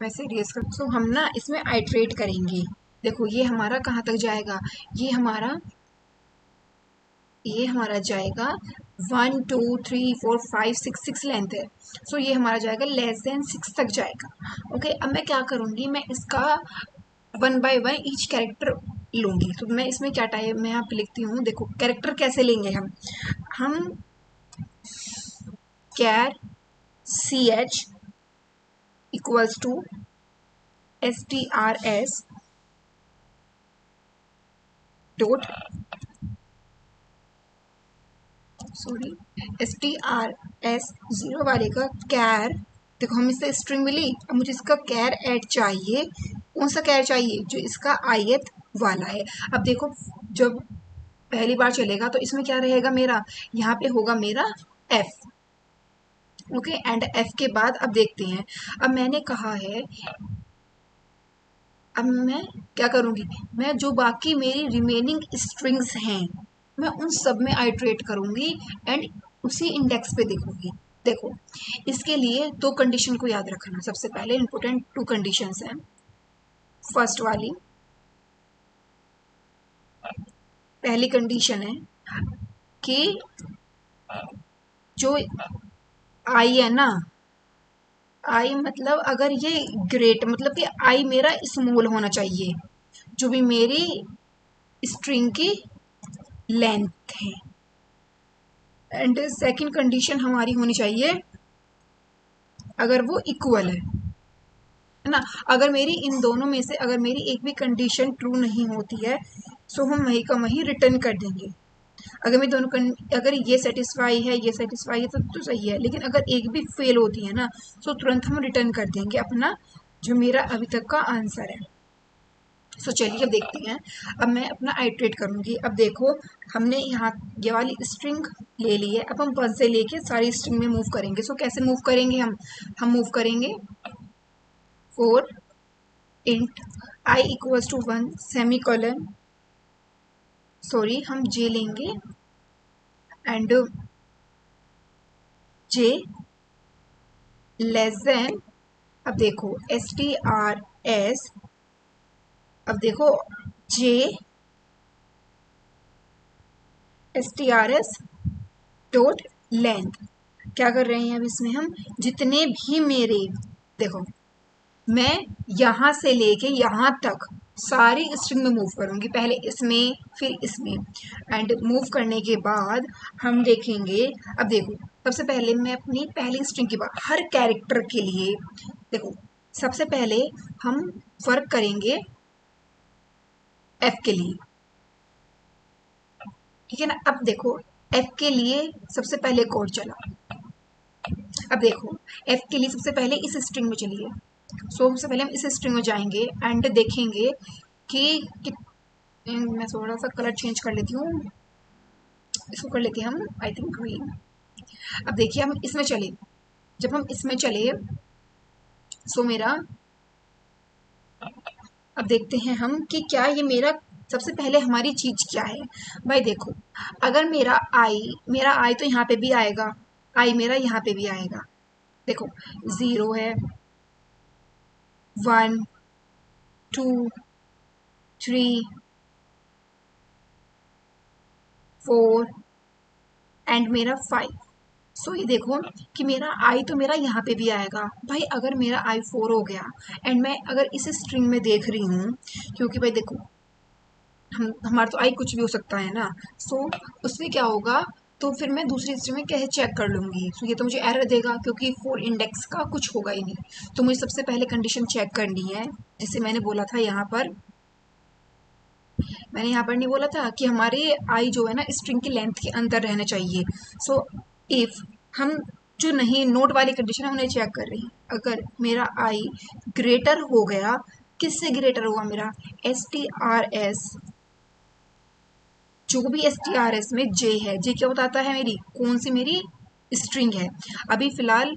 वैसे रेस कर। सो हम ना इसमें आइट्रेट करेंगे। देखो ये हमारा कहाँ तक जाएगा, ये हमारा जाएगा 1 2 3 4 5 6, 6 लेंथ है। सो ये हमारा जाएगा लेस देन 6 तक जाएगा। ओके। अब मैं क्या करूँगी, मैं इसका 1 बाय 1 ईच कैरेक्टर लूँगी। तो मैं इसमें क्या टाइप मैं यहाँ पे लिखती हूँ, देखो कैरेक्टर कैसे लेंगे हम char C H equals to strs dot sorry strs 0 वाले का कैर। देखो हम इससे स्ट्रिंग मिली, अब मुझे इसका कैर ऐड चाहिए। कौन सा कैर चाहिए, जो इसका आयत वाला है। अब देखो जब पहली बार चलेगा तो इसमें क्या रहेगा मेरा, यहाँ पे होगा मेरा f। ओके। एंड f के बाद अब देखते हैं, अब मैंने कहा है, अब मैं क्या करूँगी, मैं जो बाकी मेरी रिमेनिंग स्ट्रिंग्स हैं मैं उन सब में आइट्रेट करूँगी एंड उसी इंडेक्स पे देखूँगी। देखो इसके लिए दो कंडीशन को याद रखना। सबसे पहले इंपॉर्टेंट 2 कंडीशंस हैं। फर्स्ट वाली पहली कंडीशन है कि जो आई है ना, आई मतलब अगर ये ग्रेट मतलब कि आई मेरा स्मॉल होना चाहिए, जो भी मेरी स्ट्रिंग की लेंथ है। एंड सेकंड कंडीशन हमारी होनी चाहिए अगर वो इक्वल है ना। अगर मेरी इन दोनों में से अगर मेरी एक भी कंडीशन ट्रू नहीं होती है सो हम वही का वही रिटर्न कर देंगे। अगर मैं अगर ये सेटिस्फाई है ये सेटिस्फाई है तो सही है, लेकिन अगर एक भी फेल होती है ना तो तुरंत हम रिटर्न कर देंगे अपना जो मेरा अभी तक का आंसर है। सो चलिए अब देखते हैं। अब मैं अपना आइट्रेट करूंगी। अब देखो हमने यहाँ ये वाली स्ट्रिंग ले ली है, अब हम 1 से लेके सारी स्ट्रिंग में मूव करेंगे। सो कैसे मूव करेंगे हम मूव करेंगे 4 int i equals to 1 semicolon, sorry हम जे लेंगे एंड जे लेस देन, अब देखो एस टी आर एस, अब देखो जे S T R S dot length. क्या कर रहे हैं अब इसमें हम जितने भी मेरे, देखो मैं यहाँ से लेके यहाँ तक सारी स्ट्रिंग में मूव करूंगी, पहले इसमें फिर इसमें, एंड मूव करने के बाद हम देखेंगे। अब देखो सबसे पहले मैं अपनी पहली स्ट्रिंग की बात, हर कैरेक्टर के लिए देखो सबसे पहले हम वर्क करेंगे एफ के लिए, ठीक है ना। अब देखो एफ के लिए सबसे पहले कोड चला। अब देखो एफ के लिए सबसे पहले इस स्ट्रिंग में चलिए। सो सबसे पहले हम इस स्ट्रिंग में जाएंगे एंड देखेंगे कि मैं थोड़ा सा कलर चेंज कर लेती हूँ, इसको कर लेते हैं हम आई थिंक ग्रीन। अब देखिए हम इसमें चले, जब हम इसमें चले सो मेरा, अब देखते हैं हम कि क्या ये मेरा सबसे पहले हमारी चीज क्या है। भाई देखो अगर मेरा आई तो यहाँ पे भी आएगा, आई मेरा यहाँ पे भी आएगा। देखो 0 है, 1 2 3 4 एंड मेरा 5। सो ये देखो कि मेरा आई तो मेरा यहाँ पे भी आएगा। भाई अगर मेरा आई 4 हो गया एंड मैं अगर इस स्ट्रिंग में देख रही हूँ, क्योंकि भाई देखो हम हमारा तो आई कुछ भी हो सकता है ना। सो उसमें क्या होगा, तो फिर मैं दूसरी स्ट्रिंग में कैसे चेक कर लूंगी। सो ये तो मुझे एरर देगा क्योंकि 4 इंडेक्स का कुछ होगा ही नहीं। तो मुझे सबसे पहले कंडीशन चेक करनी है, जिसे मैंने बोला था यहाँ पर, मैंने यहाँ पर नहीं बोला था कि हमारे आई जो है ना स्ट्रिंग की लेंथ के अंदर रहना चाहिए। सो इफ हम जो नहीं नोट वाली कंडीशन है उन्हें चेक कर रही हैं, अगर मेरा आई ग्रेटर हो गया, किससे ग्रेटर हुआ मेरा एस टी आर एस, जो भी एस टी आर एस में जे है, जे क्या बताता है मेरी कौन सी मेरी स्ट्रिंग है। अभी फिलहाल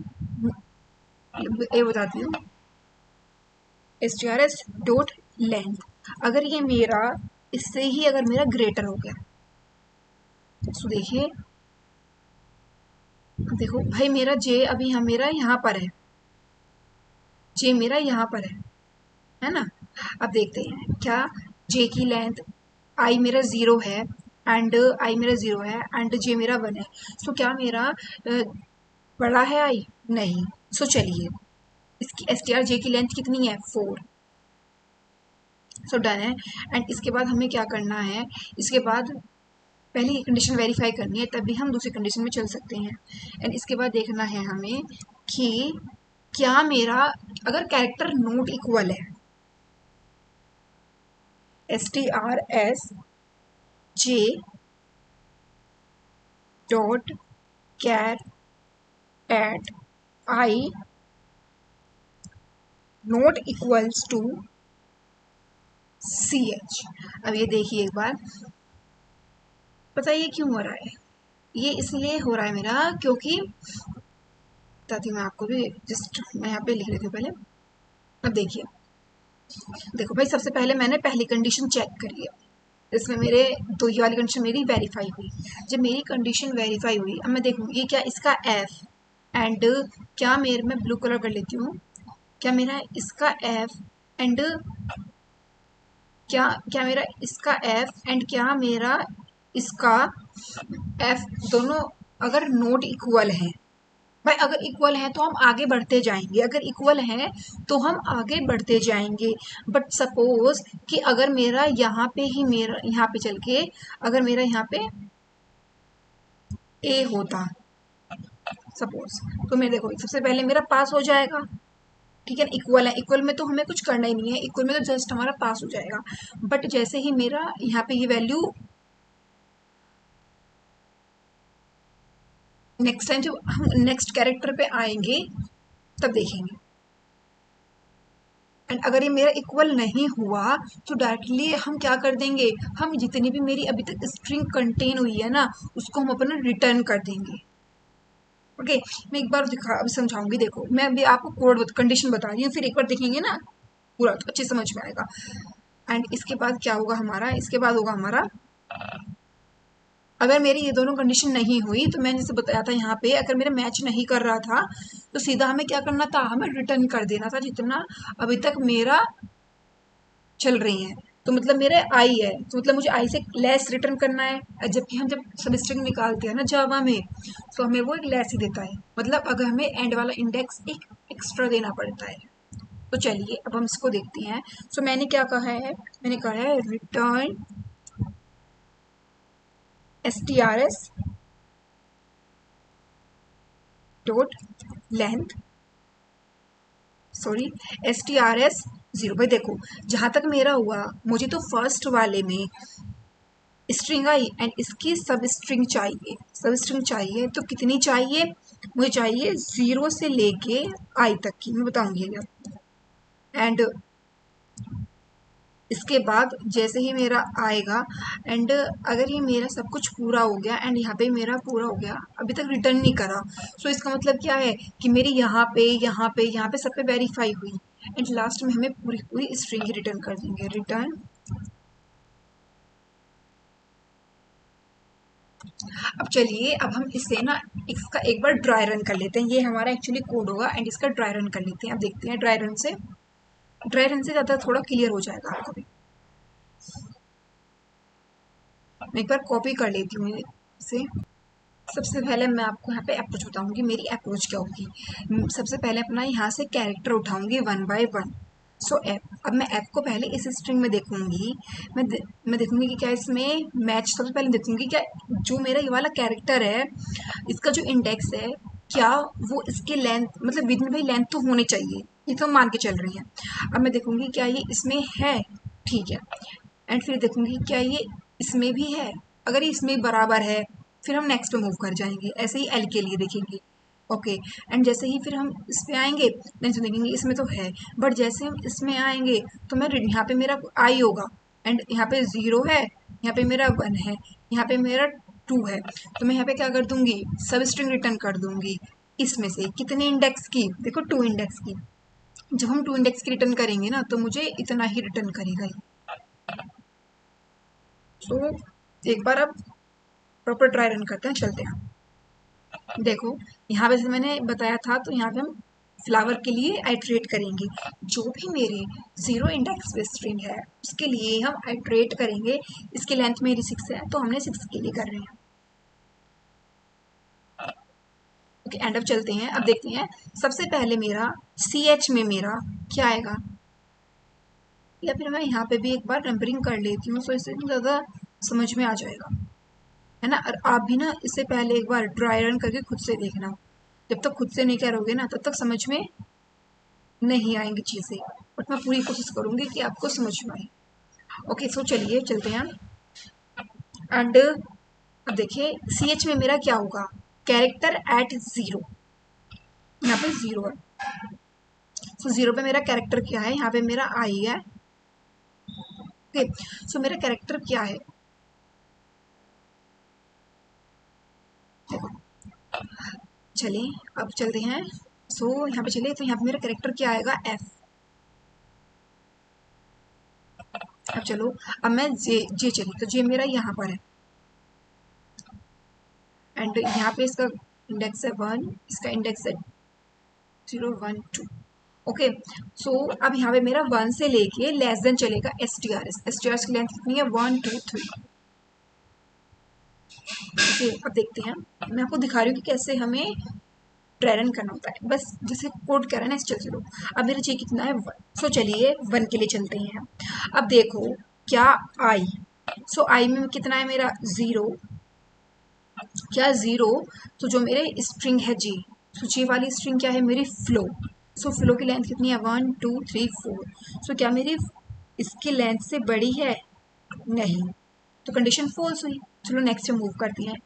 ये बताती हूँ S T R S dot length, अगर ये मेरा इससे ही अगर मेरा ग्रेटर हो गया तो देखिए, देखो भाई मेरा जे अभी मेरा यहाँ पर है, जे मेरा यहाँ पर है ना। अब देखते हैं क्या जे की लेंथ, आई मेरा 0 है एंड आई मेरा 0 है एंड जे मेरा 1 है। सो क्या मेरा बड़ा है आई, नहीं। सो चलिए इसकी एस टी आर जे की लेंथ कितनी है 4। सो डन है। एंड इसके बाद हमें क्या करना है, इसके बाद पहले ये कंडीशन वेरीफाई करनी है तभी हम दूसरी कंडीशन में चल सकते हैं। एंड इसके बाद देखना है हमें कि क्या मेरा अगर कैरेक्टर नोट इक्वल है, s T R S j dot char at i not equals to c h. अब ये देखिए एक बार, पता है ये क्यों हो रहा है, ये इसलिए हो रहा है मेरा क्योंकि, बताती हूँ मैं आपको भी, जस्ट मैं यहाँ पे लिख लेती हूँ पहले। अब देखिए, देखो भाई सबसे पहले मैंने पहली कंडीशन चेक करी है, इसमें मेरे तो ये वाली कंडीशन मेरी वेरीफाई हुई। जब मेरी कंडीशन वेरीफाई हुई अब मैं देखूँ ये क्या इसका एफ एंड, क्या मेरे मैं ब्लू कलर कर लेती हूँ, क्या मेरा इसका एफ एंड, क्या क्या मेरा इसका एफ एंड क्या मेरा इसका एफ दोनों अगर नोट इक्वल है, भाई अगर इक्वल है तो हम आगे बढ़ते जाएंगे, अगर इक्वल है तो हम आगे बढ़ते जाएंगे। बट सपोज कि अगर मेरा यहाँ पे ही, मेरा यहाँ पे चल के अगर मेरा यहाँ पे ए होता सपोज, तो मैं देखो सबसे पहले मेरा पास हो जाएगा, ठीक है ना, इक्वल है, इक्वल में तो हमें कुछ करना ही नहीं है, इक्वल में तो जस्ट हमारा पास हो जाएगा। बट जैसे ही मेरा यहाँ पे ये वैल्यू, नेक्स्ट टाइम जब हम नेक्स्ट कैरेक्टर पे आएंगे तब देखेंगे। एंड अगर ये मेरा इक्वल नहीं हुआ तो डायरेक्टली हम क्या कर देंगे, हम जितनी भी मेरी अभी तक स्ट्रिंग कंटेन हुई है ना उसको हम अपना रिटर्न कर देंगे। ओके, मैं एक बार दिखा अभी समझाऊंगी, देखो मैं अभी आपको कोड कंडीशन बता रही हूँ, फिर एक बार देखेंगे ना पूरा तो अच्छे समझ में आएगा। एंड इसके बाद क्या होगा हमारा, इसके बाद होगा हमारा, अगर मेरी ये दोनों कंडीशन नहीं हुई तो मैंने जैसे बताया था यहाँ पे अगर मेरा मैच नहीं कर रहा था तो सीधा हमें क्या करना था, हमें रिटर्न कर देना था जितना अभी तक मेरा चल रही है। तो मतलब मेरा आई है तो मतलब मुझे आई से लेस रिटर्न करना है, जबकि हम जब सब स्ट्रिंग निकालते हैं ना जावा में तो हमें वो एक लेस ही देता है, मतलब अगर हमें एंड वाला इंडेक्स एक एक्स्ट्रा देना पड़ता है। तो चलिए अब हम इसको देखते हैं। सो मैंने क्या कहा है, मैंने कहा है return strs dot length, sorry strs zero. भाई देखो जहां तक मेरा हुआ मुझे तो फर्स्ट वाले में स्ट्रिंग आई एंड इसकी सब स्ट्रिंग चाहिए, सब स्ट्रिंग चाहिए तो कितनी चाहिए, मुझे चाहिए जीरो से लेके आई तक की, मैं बताऊंगी आपको। एंड इसके बाद जैसे ही मेरा आएगा एंड अगर ये मेरा सब कुछ पूरा हो गया एंड यहाँ पे मेरा पूरा हो गया, अभी तक रिटर्न नहीं करा, सो इसका मतलब क्या है कि मेरी यहाँ पे यहाँ पे यहाँ पे सब पे वेरीफाई हुई एंड लास्ट में हमें पूरी पूरी स्ट्रिंग ही रिटर्न कर देंगे, रिटर्न। अब चलिए अब हम इसे ना इसका एक बार ड्राई रन कर लेते हैं, ये हमारा एक्चुअली कोड होगा एंड इसका ड्राई रन कर लेते हैं। अब देखते हैं ड्राई रन से, ड्राई रन से ज़्यादा थोड़ा क्लियर हो जाएगा आपको भी। मैं एक बार कॉपी कर लेती हूँ इसे। सबसे पहले मैं आपको यहाँ पे अप्रोच बताऊंगी, मेरी अप्रोच क्या होगी। सबसे पहले अपना यहाँ से कैरेक्टर उठाऊंगी one by one. So app, अब मैं ऐप को पहले इस स्ट्रिंग में देखूंगी, मैं देखूंगी कि क्या इसमें मैच, सबसे पहले देखूंगी क्या जो मेरा ये वाला कैरेक्टर है इसका जो इंडेक्स है क्या वो इसके लेंथ, मतलब विद में भाई लेंथ तो होनी चाहिए, ये तो मान के चल रही है। अब मैं देखूंगी क्या ये इसमें है, ठीक है, एंड फिर देखूंगी क्या ये इसमें भी है, अगर ये इसमें बराबर है फिर हम नेक्स्ट पे मूव कर जाएंगे, ऐसे ही एल के लिए देखेंगे। ओके, एंड जैसे ही फिर हम इस पे आएंगे देन देखेंगे इसमें तो है, बट जैसे हम इसमें आएंगे तो मैं यहाँ पे मेरा आई होगा एंड यहाँ पे जीरो है, यहाँ पे मेरा वन है, यहाँ पे मेरा टू है, तो मैं यहाँ पे क्या कर दूंगी, सब स्ट्रिंग रिटर्न कर दूंगी इसमें से कितने इंडेक्स की, देखो टू इंडेक्स की। जब हम टू इंडेक्स की रिटर्न करेंगे ना तो मुझे इतना ही रिटर्न करेगा ये। तो एक बार अब प्रॉपर ट्राई रन करते हैं, चलते हैं। देखो यहाँ पे जैसे मैंने बताया था तो यहाँ पे हम फ्लावर के लिए आइट्रेट करेंगे, जो भी मेरे जीरो इंडेक्स पे स्ट्रिंग है उसके लिए हम आइट्रेट करेंगे। इसकी लेंथ मेरी 6 है तो हमने 6 के लिए कर रहे हैं। ओके, एंड अब चलते हैं, अब देखते हैं सबसे पहले मेरा सी एच में मेरा क्या आएगा, या फिर मैं यहाँ पे भी एक बार नंबरिंग कर लेती हूँ सो इससे ज़्यादा समझ में आ जाएगा, है ना। और आप भी ना इससे पहले एक बार ड्राई रन करके खुद से देखना, जब तक खुद से नहीं करोगे ना तब तक समझ में नहीं आएंगी चीज़ें, बट मैं पूरी कोशिश करूंगी कि आपको समझ में आए। ओके, सो चलिए चलते हैं। एंड अब देखिए सी एच में मेरा क्या होगा, कैरेक्टर एट जीरो, यहाँ पे जीरो है, सो जीरो पे मेरा कैरेक्टर क्या है, यहाँ पे मेरा आई है। ओके, सो मेरा कैरेक्टर क्या है, चलिए अब चलते हैं। सो यहाँ पे चलिए, तो यहाँ पे मेरा कैरेक्टर क्या आएगा, एफ। अब चलो, अब मैं जे जे चली तो जे मेरा यहाँ पर है एंड यहाँ पे इसका इंडेक्स है वन, इसका इंडेक्स है जीरो वन टू। ओके, सो अब यहाँ पे मेरा वन से लेके लेस देन चलेगा S T R S, S T R S की लेंथ कितनी है, वन टू थ्री। ओके, अब देखते हैं, मैं आपको दिखा रही हूँ कि कैसे हमें ट्राई रन करना होता है, बस जैसे कोड कह रहा है ना, चल चलो। अब मेरा जी कितना है 1, सो चलिए 1 के लिए चलते हैं। अब देखो क्या आई, सो आई में कितना है मेरा 0, क्या 0, तो जो मेरे स्ट्रिंग है जी, सो जी वाली स्ट्रिंग क्या है मेरी फ्लो, सो फ्लो की लेंथ कितनी है 1 2 3 4, सो क्या मेरी इसकी लेंथ से बड़ी है, नहीं, तो कंडीशन फॉल्स हुई। चलो नेक्स्ट मूव करती हैं।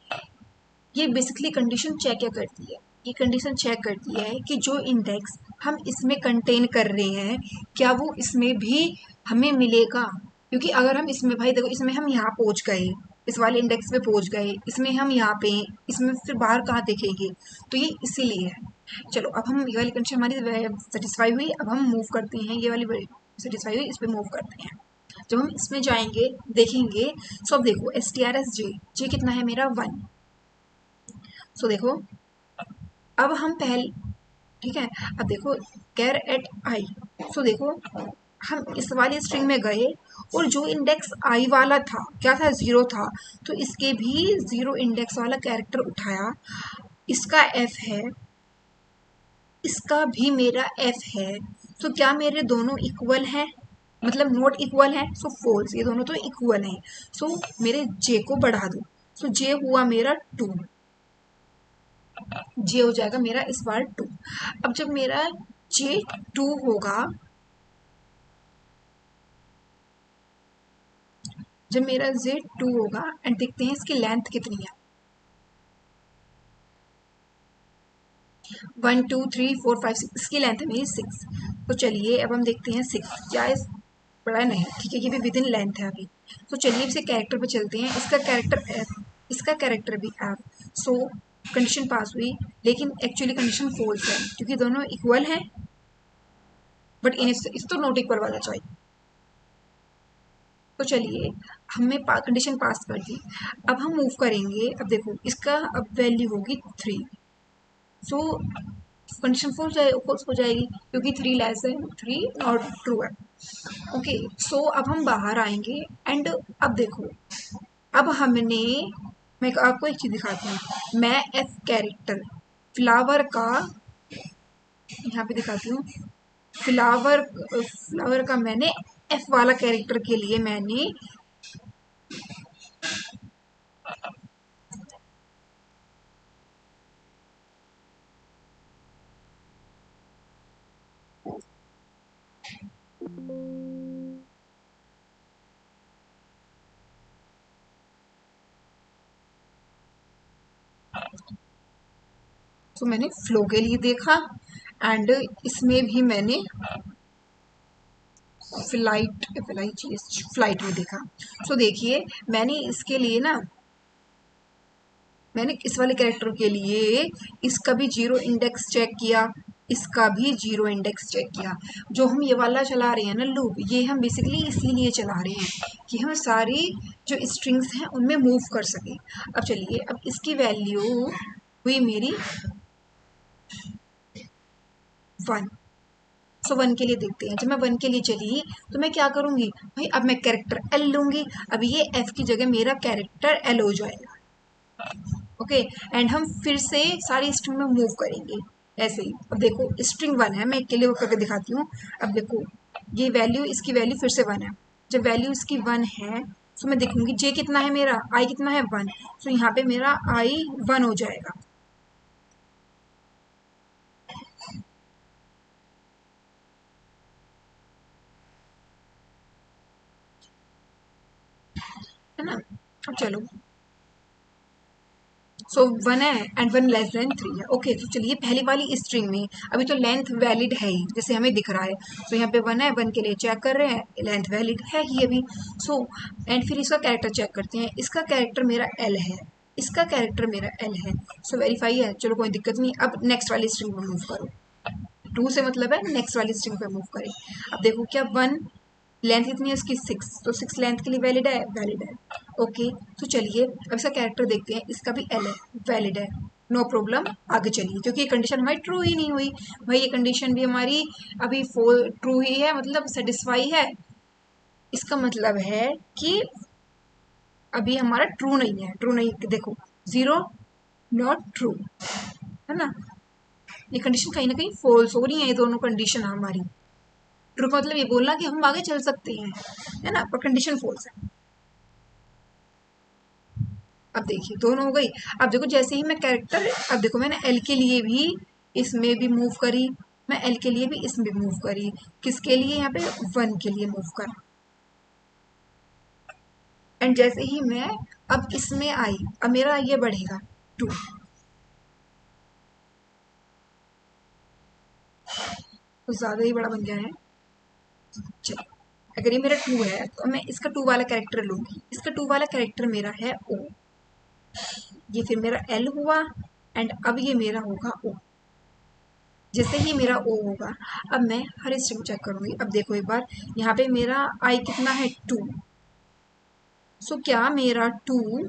ये बेसिकली कंडीशन चेक क्या करती है, ये कंडीशन चेक करती है कि जो इंडेक्स हम इसमें कंटेन कर रहे हैं क्या वो इसमें भी हमें मिलेगा, क्योंकि अगर हम इसमें, भाई देखो इसमें हम यहाँ पहुंच गए, इस वाले इंडेक्स पे पहुंच गए, इसमें हम यहाँ पे, इसमें फिर बाहर कहाँ देखेंगे, तो ये इसीलिए है। चलो अब हम ये वाली कंडीशन हमारी सेटिस्फाई हुई, अब हम मूव करते हैं, ये वाली सेटिस्फाई हुई, इस पर मूव करते हैं। जब हम इसमें जाएंगे देखेंगे, सो अब देखो S T R S J, J कितना है मेरा 1, सो देखो अब हम पहले, ठीक है, अब देखो कैर एट आई, सो देखो हम इस वाली स्ट्रिंग में गए और जो इंडेक्स आई वाला था क्या था 0 था, तो इसके भी 0 इंडेक्स वाला कैरेक्टर उठाया, इसका एफ है, इसका भी मेरा एफ है, तो क्या मेरे दोनों इक्वल हैं, मतलब नॉट इक्वल है, सो फोल्स, ये दोनों तो इक्वल हैं, सो मेरे जे को बढ़ा दो, सो जे हुआ मेरा 2, जे हो जाएगा मेरा इस बार 2। अब जब मेरा जे 2 होगा, जब मेरा जे 2 होगा एंड देखते हैं इसकी लेंथ कितनी है, 1 2 3 4 5 6, इसकी लेंथ है मेरी 6, तो चलिए अब हम देखते हैं 6 क्या इस बड़ा नहीं, ठीक है, ये भी विद इन लेंथ है अभी, तो चलिए इसे कैरेक्टर पे चलते हैं, इसका कैरेक्टर एफ, इसका कैरेक्टर भी एफ, सो कंडीशन पास हुई, लेकिन एक्चुअली कंडीशन फॉल्स है क्योंकि दोनों इक्वल हैं, बट इन इस तो नॉट इक्वल वाला चाहिए, तो चलिए हमने कंडीशन पास कर दी। अब हम मूव करेंगे, अब देखो इसका अब वैल्यू होगी 3, सो कंडीशन फॉल्स हो जाएगी क्योंकि 3 लेस है 3 नॉट ट्रू है। ओके, सो अब हम बाहर आएंगे एंड अब देखो, अब हमने, मैं आपको एक चीज दिखाती हूँ, मैं एफ कैरेक्टर फ्लावर का यहाँ पे दिखाती हूँ, फ्लावर फ्लावर का मैंने एफ वाला कैरेक्टर के लिए मैंने तो मैंने फ्लो के लिए देखा एंड इसमें भी मैंने फ्लाइट में देखा। सो देखिए मैंने इसके लिए ना, मैंने इस वाले कैरेक्टर के लिए इसका भी 0 इंडेक्स चेक किया, इसका भी 0 इंडेक्स चेक किया, जो हम ये वाला चला रहे हैं ना लूप, ये हम बेसिकली इसीलिए चला रहे हैं कि हम सारी जो स्ट्रिंग्स हैं उनमें मूव कर सकें। अब चलिए अब इसकी वैल्यू हुई मेरी 1, सो 1 के लिए देखते हैं, जब मैं 1 के लिए चली तो मैं क्या करूंगी भाई, अब मैं कैरेक्टर एल लूंगी, अब ये एफ की जगह मेरा कैरेक्टर एल हो जाएगा। ओके, एंड हम फिर से सारी स्ट्रिंग में मूव करेंगे ऐसे ही। अब देखो स्ट्रिंग 1 है, मैं एक के लिए वो करके दिखाती हूँ। अब देखो ये वैल्यू, इसकी वैल्यू फिर से 1 है, जब वैल्यू इसकी 1 है तो मैं देखूंगी जे कितना है मेरा, आई कितना है 1, तो यहाँ पे मेरा आई 1 हो जाएगा। है ना, अब चलो, सो 1 है एंड 1 लेस देन 3 है। ओके, तो चलिए पहली वाली स्ट्रिंग में अभी तो लेंथ वैलिड है ही, जैसे हमें दिख रहा है, तो यहाँ पे 1 है, 1 के लिए चेक कर रहे हैं, लेंथ वैलिड है ही अभी। सो एंड फिर इसका कैरेक्टर चेक करते हैं, इसका कैरेक्टर मेरा एल है, इसका कैरेक्टर मेरा एल है, सो वेरीफाई है, चलो कोई दिक्कत नहीं। अब नेक्स्ट वाली स्ट्रिंग में मूव करो, 2 से मतलब है नेक्स्ट वाली स्ट्रिंग पे मूव करें। अब देखो क्या 1 लेंथ कितनी है इसकी 6, तो 6 लेंथ के लिए वैलिड है, वैलिड है। ओके, तो चलिए अब इसका कैरेक्टर देखते हैं, इसका भी एल है, वैलिड है, नो प्रॉब्लम, आगे चलिए, क्योंकि ये कंडीशन हमारी ट्रू ही नहीं हुई भाई, ये कंडीशन भी हमारी अभी ट्रू ही है, मतलब सेटिस्फाई है, इसका मतलब है कि अभी हमारा ट्रू नहीं है, ट्रू नहीं, देखो 0 नॉट ट्रू, है ना। ये कंडीशन कहीं ना कहीं फॉल्स हो रही है, ये दोनों कंडीशन हमारी। ट्रू का मतलब ये बोलना कि हम आगे चल सकते हैं, है ना, पर कंडीशन फॉल्स है। अब देखिए दोनों हो गई। अब देखो जैसे ही मैं कैरेक्टर, अब देखो मैंने एल के लिए भी इसमें भी मूव करी, मैं एल के लिए भी इसमें मूव करी, किसके लिए, यहाँ पे वन के लिए मूव करा। एंड जैसे ही मैं अब इसमें आई, अब मेरा ये बढ़ेगा 2, कुछ ज्यादा ही बड़ा बन गया है। चलो, अगर ये मेरा 2 है तो मैं इसका 2 वाला कैरेक्टर लूंगी। इसका 2 वाला कैरेक्टर मेरा है ओ, ये फिर मेरा एल हुआ, एंड अब ये मेरा होगा ओ। जैसे ही मेरा ओ होगा, अब मैं हर स्ट्रिंग चेक करूंगी। अब देखो एक बार, यहाँ पे मेरा आई कितना है 2, सो क्या मेरा 2,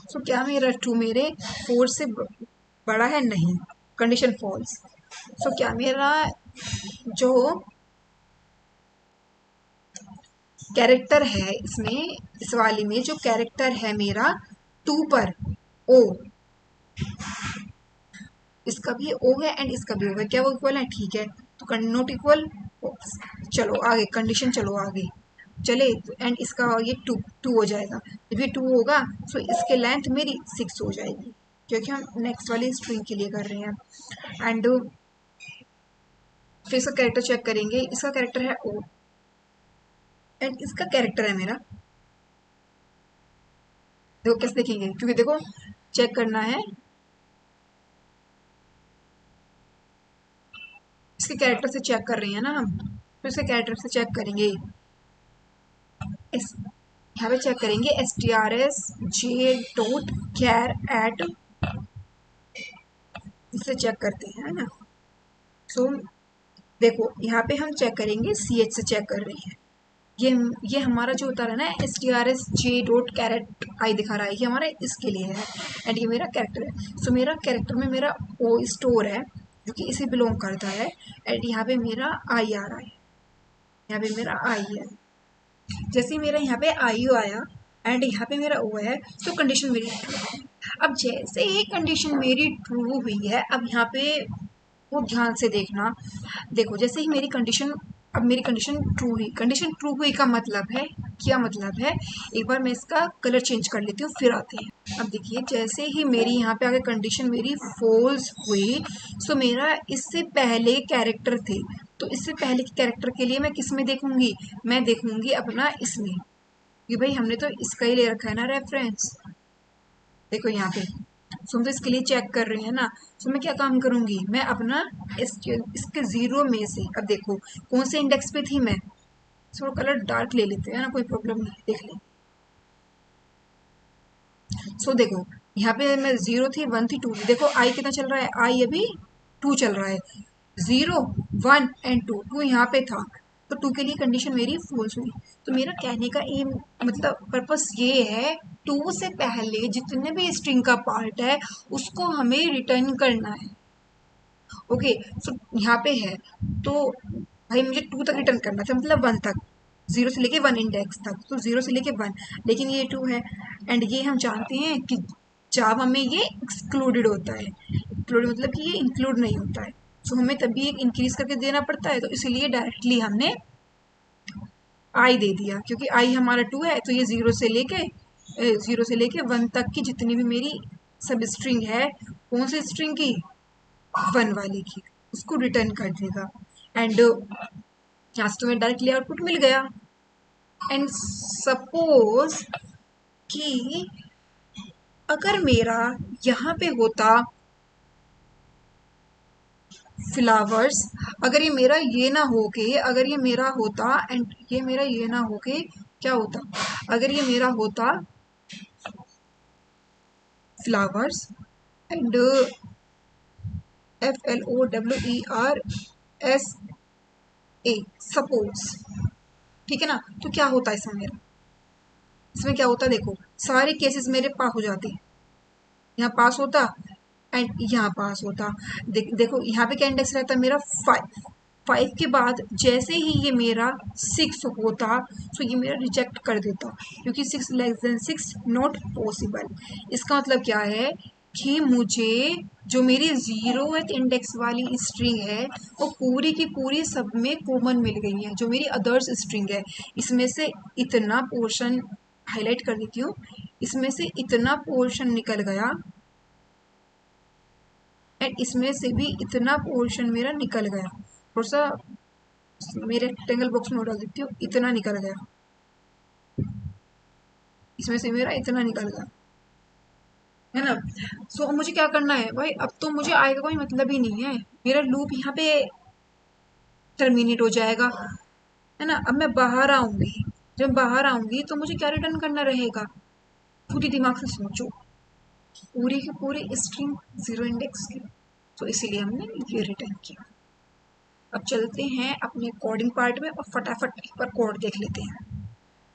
सो क्या मेरा 2 मेरे 4 से बड़ा है? नहीं, कंडीशन फॉल्स। सो क्या मेरा जो कैरेक्टर है इसमें, इस वाली में जो कैरेक्टर है मेरा 2 पर ओ, इसका भी ओ है एंड इसका भी ओ है, क्या वो इक्वल है? ठीक है, तो नॉट इक्वल। चलो आगे कंडीशन, चलो आगे चले। एंड इसका ये 2 हो जाएगा। जब ये 2 होगा तो इसके लेंथ मेरी 6 हो जाएगी, क्योंकि हम नेक्स्ट वाली स्ट्रिंग के लिए कर रहे हैं। एंड फिर इसका कैरेक्टर चेक करेंगे, इसका कैरेक्टर है ओ एंड इसका कैरेक्टर है मेरा, देखो कैसे देखेंगे, क्योंकि देखो चेक करना है, इसके कैरेक्टर से चेक कर रहे हैं ना हम, तो इसके कैरेक्टर से चेक करेंगे। इस यहाँ पे चेक करेंगे strs_j.char@, इससे चेक करते हैं, है ना। सो देखो यहाँ पे हम चेक करेंगे, ch से चेक कर रहे हैं। ये ये हमारा जो होता है ना strs_j.caret आई दिखा रहा है, ये हमारा इसके लिए है, एंड ये मेरा कैरेक्टर है। सो मेरा कैरेक्टर में मेरा ओ स्टोर है जो कि इसे बिलोंग करता है, एंड यहाँ पे मेरा आई आ रहा है, यहाँ पे मेरा आई है। जैसे ही मेरा यहाँ पे आई आया एंड यहाँ पे मेरा ओ है, तो कंडीशन मेरी ट्रू है। अब जैसे ही कंडीशन मेरी ट्रू हुई है, अब यहाँ पे वो ध्यान से देखना, देखो जैसे ही मेरी कंडीशन, अब मेरी कंडीशन ट्रू हुई, कंडीशन ट्रू हुई का मतलब है, क्या मतलब है, एक बार मैं इसका कलर चेंज कर लेती हूँ फिर आते हैं। अब देखिए जैसे ही मेरी यहाँ पे आगे कंडीशन मेरी फॉल्स हुई, सो मेरा इससे पहले कैरेक्टर थे, तो इससे पहले के कैरेक्टर के लिए मैं किस में देखूंगी, मैं देखूंगी अपना इसमें, कि भाई हमने तो इसका ही ले रखा है ना रेफरेंस। देखो यहाँ पे, सो हम तो इसके लिए चेक कर रहे हैं ना, सो मैं क्या काम करूंगी, मैं अपना इसके 0 में से, अब देखो कौन से इंडेक्स पे थी मैं, थोड़ा कलर डार्क ले लेते हैं ना, कोई प्रॉब्लम नहीं, देख ले। सो देखो यहाँ पे मैं 0 थी, 1 थी, 2 थी, देखो आई कितना चल रहा है, आई अभी 2 चल रहा है, 0 1 एंड 2, 2 यहाँ पे था, तो 2 के लिए कंडीशन मेरी फॉल्स हुई। तो मेरा कहने का एम, मतलब पर्पस ये है, 2 से पहले जितने भी स्ट्रिंग का पार्ट है उसको हमें रिटर्न करना है। ओके, सो यहाँ पे है, तो भाई मुझे 2 तक रिटर्न करना था, मतलब 1 तक, 0 से लेके 1 इंडेक्स तक, तो 0 से लेके 1, लेकिन ये 2 है। एंड ये हम जानते हैं कि जावा में ये एक्सक्लूडेड होता है, एक्सक्लूड मतलब कि ये इंक्लूड नहीं होता है, सो हमें तभी एक इंक्रीज करके देना पड़ता है, तो इसीलिए डायरेक्टली हमने आई दे दिया, क्योंकि आई हमारा 2 है, तो ये 0 से लेके 1 तक की जितनी भी मेरी सब स्ट्रिंग है, कौन सी स्ट्रिंग की, 1 वाले की, उसको रिटर्न कर देगा। एंड यहाँ से तुम्हें डायरेक्टली आउटपुट मिल गया। एंड सपोज कि अगर मेरा यहाँ पे होता फ्लावर्स, अगर ये मेरा ये ना हो के, अगर ये मेरा होता एंड ये मेरा ये ना हो के, क्या होता, अगर ये मेरा होता फ्लावर्स एंड FLOWERS सपोज, ठीक है ना, तो क्या होता है इसमें मेरा, इसमें क्या होता, देखो सारे केसेस मेरे पास हो जाते, यहाँ पास होता एंड यहाँ पास होता। देखो यहाँ पे क्या इंडेक्स रहता है मेरा 5, 5 के बाद जैसे ही ये मेरा 6 होता तो ये मेरा रिजेक्ट कर देता, क्योंकि 6 लेस देन 6 नॉट पॉसिबल। इसका मतलब क्या है कि मुझे जो मेरी 0th इंडेक्स वाली स्ट्रिंग है वो पूरी की पूरी सब में कॉमन मिल गई है। जो मेरी अदर्स स्ट्रिंग है इसमें से इतना पोर्शन हाईलाइट कर देती हूँ, इसमें से इतना पोर्शन निकल गया एंड इसमें से भी इतना पोर्शन मेरा निकल गया। थोड़ा सा मेरे रेक्टेंगल बॉक्स में डाल देती हूँ, इतना निकल गया, इसमें से मेरा इतना निकल गया, है ना। सो अब मुझे क्या करना है भाई, अब तो मुझे आएगा कोई मतलब ही नहीं है, मेरा लूप यहाँ पे टर्मिनेट हो जाएगा, है ना। अब मैं बाहर आऊंगी, जब बाहर आऊंगी तो मुझे क्या रिटर्न करना रहेगा, पूरी दिमाग से सोचो, पूरी की पूरी स्ट्रिंग 0 इंडेक्स की। तो इसीलिए हमने ये रिटर्न किया। अब चलते हैं अपने कोडिंग पार्ट में और फटाफट एक बार कोड देख लेते हैं।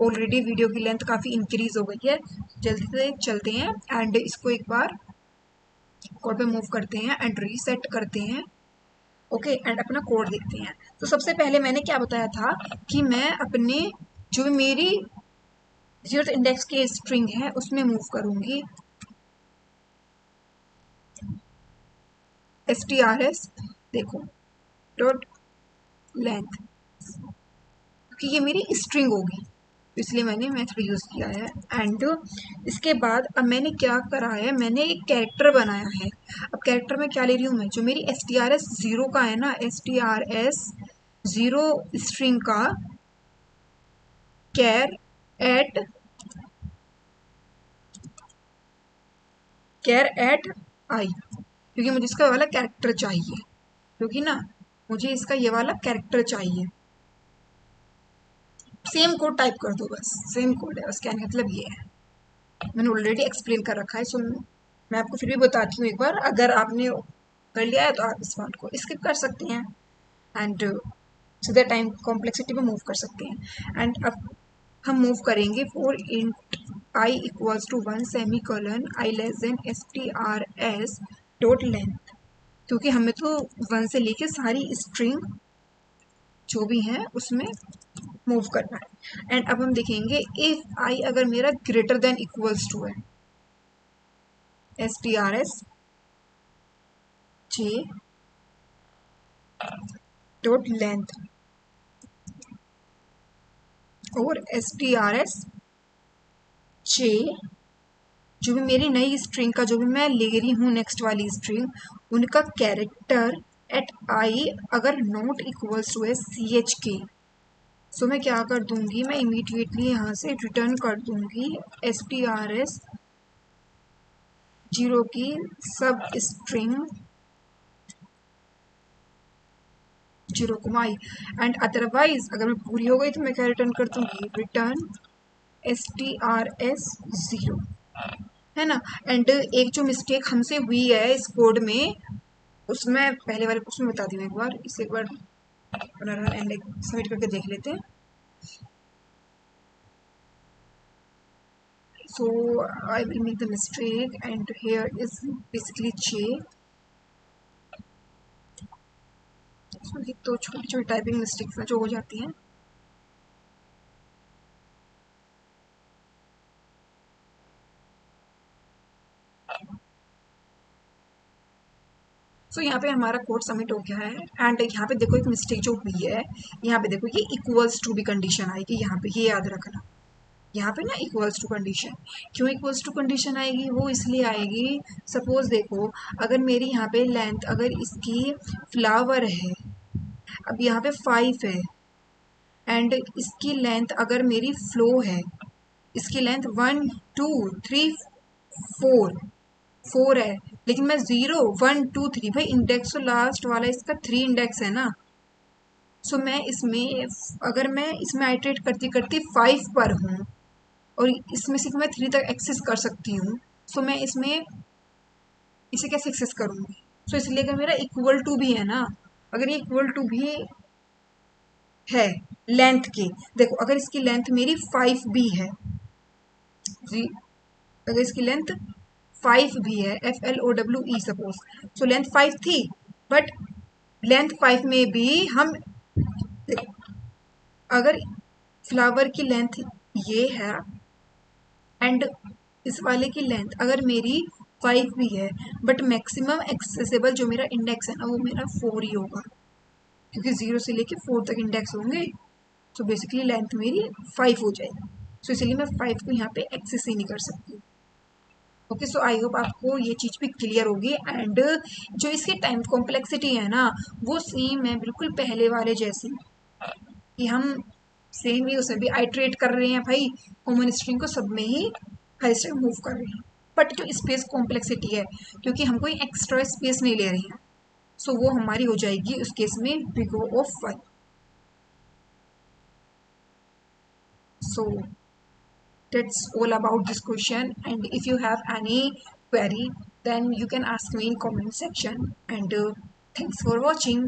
ऑलरेडी वीडियो की लेंथ काफ़ी इंक्रीज हो गई है, जल्दी से चलते हैं एंड इसको एक बार कोड पे मूव करते हैं एंड रीसेट करते हैं। ओके एंड अपना कोड देखते हैं। तो सबसे पहले मैंने क्या बताया था कि मैं अपने जो मेरी 0th इंडेक्स की स्ट्रिंग है उसमें मूव करूंगी strs, देखो डॉट लेंथ, क्योंकि ये मेरी स्ट्रिंग होगी इसलिए मैंने मेथड यूज किया है। एंड इसके बाद अब मैंने क्या करा है, मैंने एक कैरेक्टर बनाया है। अब कैरेक्टर में क्या ले रही हूँ मैं, जो मेरी strs 0 का है ना, strs 0 स्ट्रिंग का कैर एट आई, क्योंकि मुझे इसका वाला कैरेक्टर चाहिए, क्योंकि ना मुझे इसका ये वाला कैरेक्टर चाहिए। सेम कोड टाइप कर दो, बस सेम कोड है, उसका मतलब ये है, मैंने ऑलरेडी एक्सप्लेन कर रखा है। सो मैं आपको फिर भी बताती हूँ एक बार, अगर आपने कर लिया है तो आप इस पार्ट को स्किप कर सकते हैं एंड सीधा टाइम कॉम्प्लेक्सिटी पे मूव कर सकते हैं। एंड अब हम मूव करेंगे for int i equals to 1 semicolon i less than strs dot length, क्योंकि हमें तो 1 से लेके सारी स्ट्रिंग जो भी है उसमें मूव करना है। एंड अब हम देखेंगे इफ आई अगर मेरा ग्रेटर देन इक्वल्स टू है strs j डॉट लेंथ और strs j जो भी मेरी नई स्ट्रिंग का जो भी मैं ले रही हूँ नेक्स्ट वाली स्ट्रिंग उनका कैरेक्टर एट आई अगर नॉट इक्वल्स टू है ch के। सो मैं क्या कर दूंगी, मैं इमीडिएटली यहाँ से रिटर्न कर दूंगी strs 0 की सब स्ट्रिंग 0 आई। एंड अदरवाइज अगर मैं पूरी हो गई तो मैं क्या रिटर्न कर दूंगी, रिटर्न strs 0, है ना। एंड एक जो मिस्टेक हमसे हुई है इस कोड में, उसमें पहले वाले उसमें बता दी मैं एक बार, इसे एक बार रन एंड सबमिट करके देख लेते हैं। So I will make the mistake and here is basically j। इसमें तो छोटी छोटी टाइपिंग मिस्टेक्स जो हो जाती हैं। सो यहाँ पे हमारा कोड सबमिट हो गया है एंड यहाँ पे देखो एक मिस्टेक जो हुई है, यहाँ पे देखो ये इक्वल्स टू भी कंडीशन आएगी, यहाँ पे ये याद रखना, यहाँ पे ना इक्वल्स टू कंडीशन, क्यों इक्वल्स टू कंडीशन आएगी, वो इसलिए आएगी सपोज देखो अगर मेरी यहाँ पे लेंथ अगर इसकी फ्लावर है, अब यहाँ पे 5 है एंड इसकी लेंथ अगर मेरी फ्लो है, इसकी लेंथ 1 2 3 4 है, लेकिन मैं 0 1 2 3 भाई इंडेक्स तो लास्ट वाला इसका 3 इंडेक्स है ना। सो मैं इसमें अगर मैं इसमें आइटरेट करती करती 5 पर हूँ और इसमें सिर्फ मैं 3 तक एक्सेस कर सकती हूँ, सो मैं इसमें इसे कैसे एक्सेस करूँगी। सो इसलिए अगर मेरा इक्वल टू भी है ना, अगर ये इक्वल टू भी है लेंथ के, देखो अगर इसकी लेंथ मेरी 5 भी है जी, अगर इसकी लेंथ 5 भी है FLOWE सपोज, सो लेंथ 5 थी बट लेंथ 5 में भी हम, अगर फ्लावर की लेंथ ये है एंड इस वाले की लेंथ अगर मेरी 5 भी है, बट मैक्सिमम एक्सेसिबल जो मेरा इंडेक्स है ना वो मेरा 4 ही होगा, क्योंकि 0 से लेके 4 तक इंडेक्स होंगे। तो बेसिकली लेंथ मेरी 5 हो जाएगी। सो इसलिए मैं 5 को यहाँ पे एक्सेस ही नहीं कर सकती। ओके, सो आई होप आपको ये चीज़ भी क्लियर होगी। एंड जो इसकी टाइम कॉम्प्लेक्सिटी है ना वो सेम है बिल्कुल पहले वाले जैसी, कि हम सेम ही उसमें भी आइट्रेट कर रहे हैं भाई, कॉमन स्ट्रिंग को सब में ही हर स्ट्रिंग मूव कर रहे हैं। बट जो स्पेस कॉम्प्लेक्सिटी है, क्योंकि हम कोई एक्स्ट्रा स्पेस नहीं ले रहे हैं, सो वो हमारी हो जाएगी उस केस में big O of 1। So that's all about this question, and if you have any query then you can ask me in comment section, and thanks for watching.